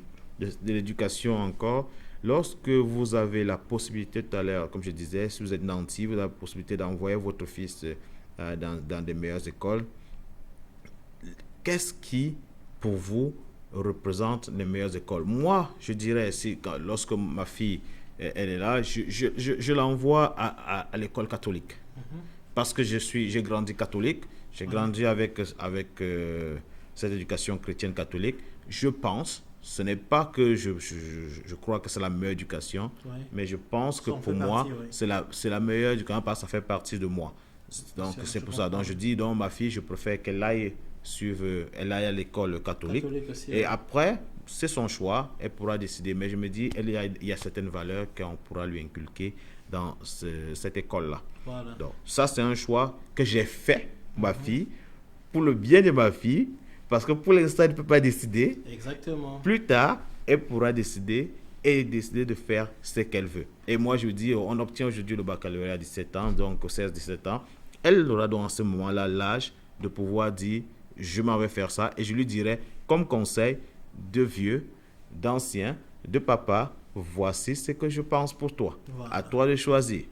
l'éducation encore, lorsque vous avez la possibilité tout à l'heure, comme je disais, si vous êtes nanti, vous avez la possibilité d'envoyer votre fils dans des meilleures écoles. Qu'est-ce qui, pour vous, représente les meilleures écoles? Moi, je dirais, lorsque ma fille elle est là, je l'envoie à l'école catholique. Parce que j'ai grandi catholique, j'ai grandi avec cette éducation chrétienne catholique. Je pense, ce n'est pas que je crois que c'est la meilleure éducation, mais je pense que pour moi, c'est la meilleure éducation parce que ça fait partie de moi. Donc, c'est pour ça. Donc, je dis, donc, ma fille, je préfère qu'elle aille à l'école catholique aussi, et après, c'est son choix, elle pourra décider. Mais je me dis, il y a certaines valeurs qu'on pourra lui inculquer dans cette école-là. Voilà. Donc, ça, c'est un choix que j'ai fait pour ma fille, pour le bien de ma fille, parce que pour l'instant, elle ne peut pas décider. Exactement. Plus tard, elle pourra décider et décider de faire ce qu'elle veut. Et moi, je dis, on obtient aujourd'hui le baccalauréat à 17 ans, donc 16-17 ans. Elle aura donc à ce moment-là l'âge de pouvoir dire, je m'en vais faire ça. Et je lui dirai, comme conseil de vieux, d'ancien, de papa, voici ce que je pense pour toi. Voilà. À toi de choisir.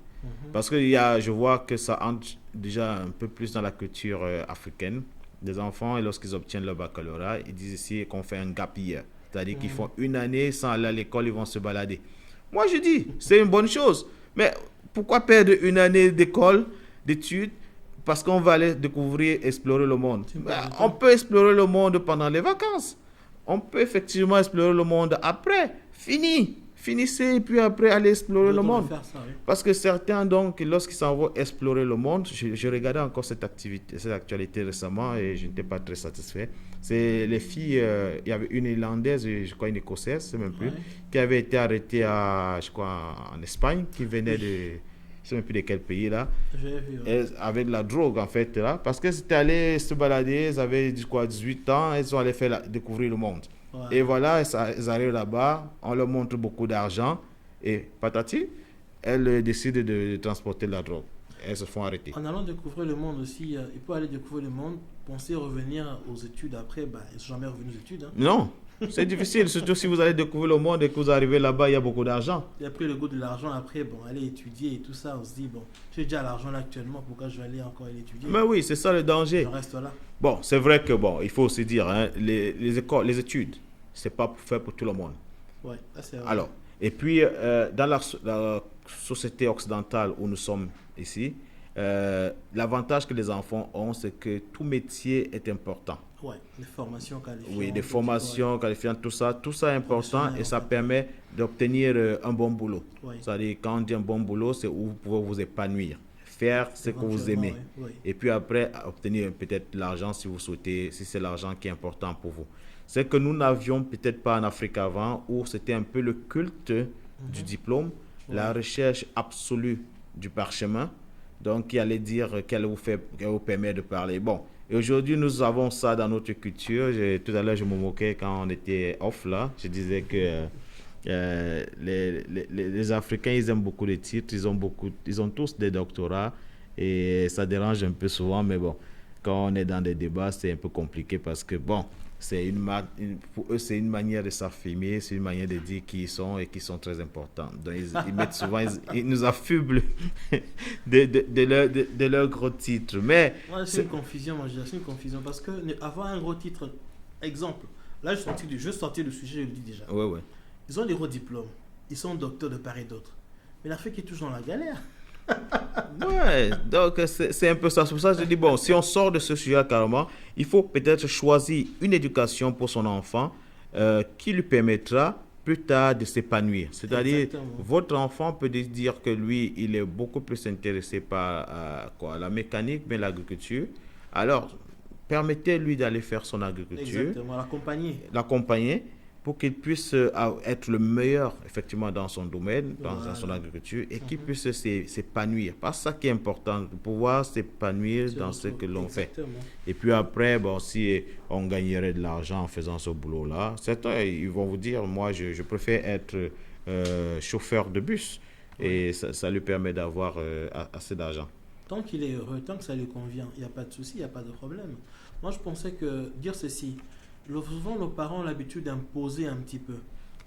Parce que je vois que ça entre déjà un peu plus dans la culture africaine. Des enfants, et lorsqu'ils obtiennent leur baccalauréat, ils disent ici qu'on fait un gap year. C'est-à-dire qu'ils font une année sans aller à l'école, ils vont se balader. Moi, je dis, c'est une bonne chose. Mais pourquoi perdre une année d'école, d'études, parce qu'on va aller découvrir, explorer le monde? On peut explorer le monde pendant les vacances. On peut effectivement explorer le monde après. Finissez et puis après aller explorer le monde. Ça, oui. Parce que certains, donc, lorsqu'ils s'en vont explorer le monde, je regardais encore cette actualité récemment et je n'étais pas très satisfait. C'est les filles, il y avait une Irlandaise et je crois une Écossaise, c'est même plus, qui avait été arrêtée je crois, en Espagne, qui venait de, je ne sais même plus de quel pays là, avec de la drogue en fait là, parce qu'elles étaient allées se balader, elles avaient 18 ans, elles sont allées découvrir le monde. Ouais. Et voilà, elles arrivent là-bas, on leur montre beaucoup d'argent et patati, elles décident de transporter la drogue. Elles se font arrêter. En allant découvrir le monde aussi, il peut aller découvrir le monde, penser revenir aux études après, ils ne sont jamais revenus aux études. Non. C'est difficile, surtout si vous allez découvrir le monde et que vous arrivez là-bas, il y a beaucoup d'argent. Et après le goût de l'argent, après, bon, aller étudier et tout ça, on se dit, bon, j'ai déjà l'argent là actuellement, pourquoi je vais aller encore aller étudier? Mais oui, c'est ça le danger. Je reste là. Bon, c'est vrai que, bon, il faut aussi dire, hein, les écoles, les études, c'est pas fait pour tout le monde. Ouais, là, c'est vrai. Alors, et puis, dans la société occidentale où nous sommes ici, l'avantage que les enfants ont, c'est que tout métier est important. Ouais, les formations qualifiantes. Oui, des formations qualifiantes, tout ça est important et ça permet d'obtenir un bon boulot. Ouais. C'est-à-dire, quand on dit un bon boulot, c'est où vous pouvez vous épanouir, faire ce que vous aimez. Ouais, ouais. Et puis après, obtenir peut-être l'argent si vous souhaitez, si c'est l'argent qui est important pour vous. C'est que nous n'avions peut-être pas en Afrique avant, où c'était un peu le culte du diplôme, la recherche absolue du parchemin, donc qui allait dire qu'elle vous permet de parler. Bon, et aujourd'hui, nous avons ça dans notre culture. Tout à l'heure, je me moquais quand on était off là. Je disais que les Africains, ils aiment beaucoup les titres. Ils ont tous des doctorats et ça dérange un peu souvent. Mais bon, quand on est dans des débats, c'est un peu compliqué parce que bon, pour eux, c'est une manière de s'affirmer, c'est une manière de dire qui ils sont et qui sont très importants. Donc, ils mettent souvent, ils nous affublent de leur gros titre. Mais Ouais, c'est une confusion, moi je dirais, c'est une confusion parce que avoir un gros titre, exemple, là je sortis du sujet, je le dis déjà. ouais. Ils ont des gros diplômes, ils sont docteurs de part et d'autre. Mais l'Afrique est toujours dans la galère. Ouais, donc c'est un peu ça. C'est pour ça que je dis, bon, si on sort de ce sujet carrément, il faut peut-être choisir une éducation pour son enfant qui lui permettra plus tard de s'épanouir. C'est-à-dire, Exactement. votre enfant peut dire que lui, il est beaucoup plus intéressé par la mécanique, mais l'agriculture. Alors, permettez-lui d'aller faire son agriculture, Exactement, l'accompagner pour qu'il puisse être le meilleur, effectivement, dans son domaine, dans son agriculture, et qu'il puisse s'épanouir. Parce que ça qui est important, de pouvoir s'épanouir dans ce que l'on fait. Et puis après, bon, si on gagnerait de l'argent en faisant ce boulot-là, certains, ils vont vous dire, moi, je préfère être chauffeur de bus. Et ça lui permet d'avoir assez d'argent. Tant qu'il est heureux, tant que ça lui convient, il n'y a pas de souci, il n'y a pas de problème. Moi, je pensais que dire ceci, souvent nos parents ont l'habitude d'imposer un petit peu.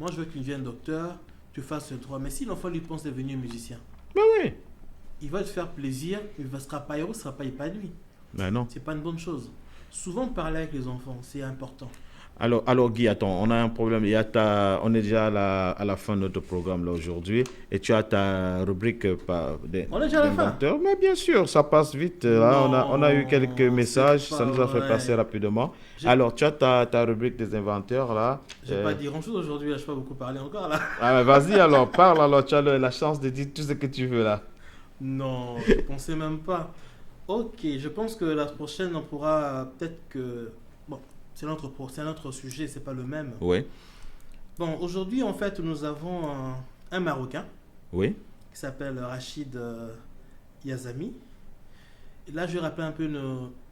Moi, je veux qu'il devienne docteur, tu fasses le droit. Mais si l'enfant lui pense devenir musicien, Ben oui. il va te faire plaisir, il ne sera pas heureux, il ne sera pas épanoui. Ben non. C'est pas une bonne chose. Souvent parler avec les enfants, c'est important. Alors Guy, attends, on a un problème. On est déjà à la fin de notre programme là aujourd'hui et tu as ta rubrique On est déjà à la fin. Mais bien sûr, ça passe vite. Là, on a eu quelques messages, c'est ça nous a pas fait vrai. passer rapidement. Alors, tu as ta rubrique des inventeurs là. Je vais pas dire grand-chose aujourd'hui, là, je ne vais pas beaucoup parler encore là. Ah, mais vas-y alors, parle alors, tu as la chance de dire tout ce que tu veux là. Non, je pensais même pas. Ok, je pense que la prochaine, on pourra peut-être que... Bon, c'est un autre sujet, c'est pas le même. Oui. Bon, aujourd'hui, en fait, nous avons un Marocain Oui. qui s'appelle Rachid Yazami. Et là, je vais rappeler un peu,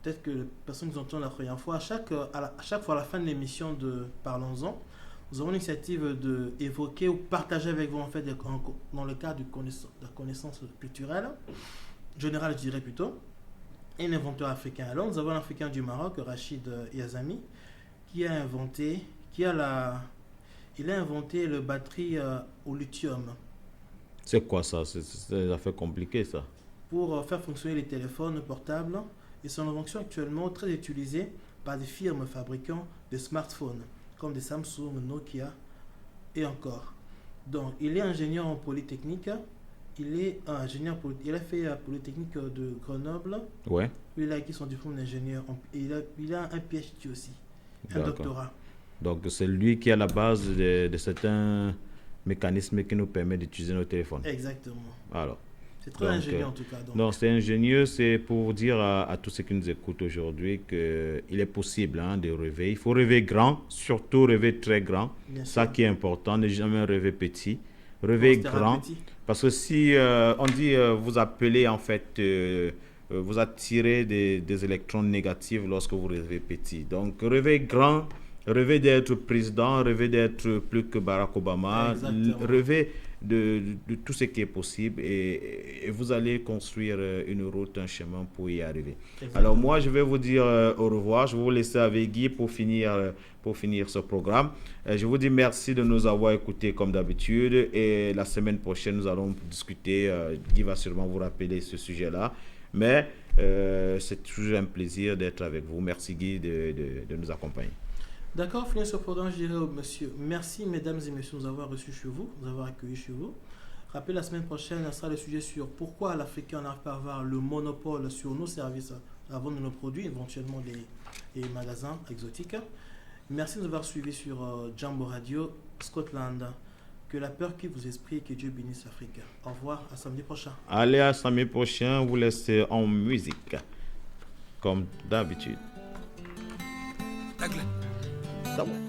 peut-être que les personnes qui nous entendent la première fois, à chaque fois à la fin de l'émission de Parlons-en, nous avons l'initiative d'évoquer ou partager avec vous, en fait, dans le cadre de la connaissance culturelle, générale, je dirais plutôt, un inventeur africain. Alors, nous avons un Africain du Maroc, Rachid Yazami, qui a inventé le batterie au lithium C'est quoi ça? C'est des affaires compliquées ça. pour faire fonctionner les téléphones portables. Et son invention actuellement très utilisée par des firmes fabricant de smartphones comme des Samsung, Nokia et encore. Donc, il est ingénieur en polytechnique. Il a fait Polytechnique de Grenoble. Ouais. Il a acquis son diplôme d'ingénieur. Il a un PhD aussi, un D'accord. doctorat. Donc, c'est lui qui est à la base de certains mécanismes qui nous permettent d'utiliser nos téléphones. Exactement. Alors. C'est très Donc, ingénieur en tout cas. Donc. Non, c'est ingénieux, c'est pour dire à tous ceux qui nous écoutent aujourd'hui qu'il est possible de rêver. Il faut rêver grand, surtout rêver très grand. Bien Ça sûr. qui est important, ne jamais rêver petit. Rêver Bon, grand. petit. Parce que si on dit vous appelez en fait, vous attirez des électrons négatifs lorsque vous rêvez petit. Donc rêvez grand, rêvez d'être président, rêvez d'être plus que Barack Obama, Exactement. rêvez de tout ce qui est possible et vous allez construire une route, un chemin pour y arriver. Exactement. Alors moi, je vais vous dire au revoir. Je vais vous laisser avec Guy pour finir ce programme. Je vous dis merci de nous avoir écoutés comme d'habitude et la semaine prochaine, nous allons discuter. Guy va sûrement vous rappeler ce sujet-là. Mais c'est toujours un plaisir d'être avec vous. Merci Guy de nous accompagner. D'accord, finir ce programme, je dirais au monsieur, merci mesdames et messieurs de nous avoir reçus chez vous, de nous avoir accueillis chez vous. Rappelez, la semaine prochaine, ça sera le sujet sur pourquoi l'Africain n'arrive pas à avoir le monopole sur nos services à vendre nos produits, éventuellement les magasins exotiques. Merci de nous avoir suivis sur Jambo Radio, Scotland. Que la peur qui vous esprit et que Dieu bénisse l'Afrique. Au revoir, à samedi prochain. Allez, à samedi prochain, vous laissez en musique, comme d'habitude. Tacle. Tá bom.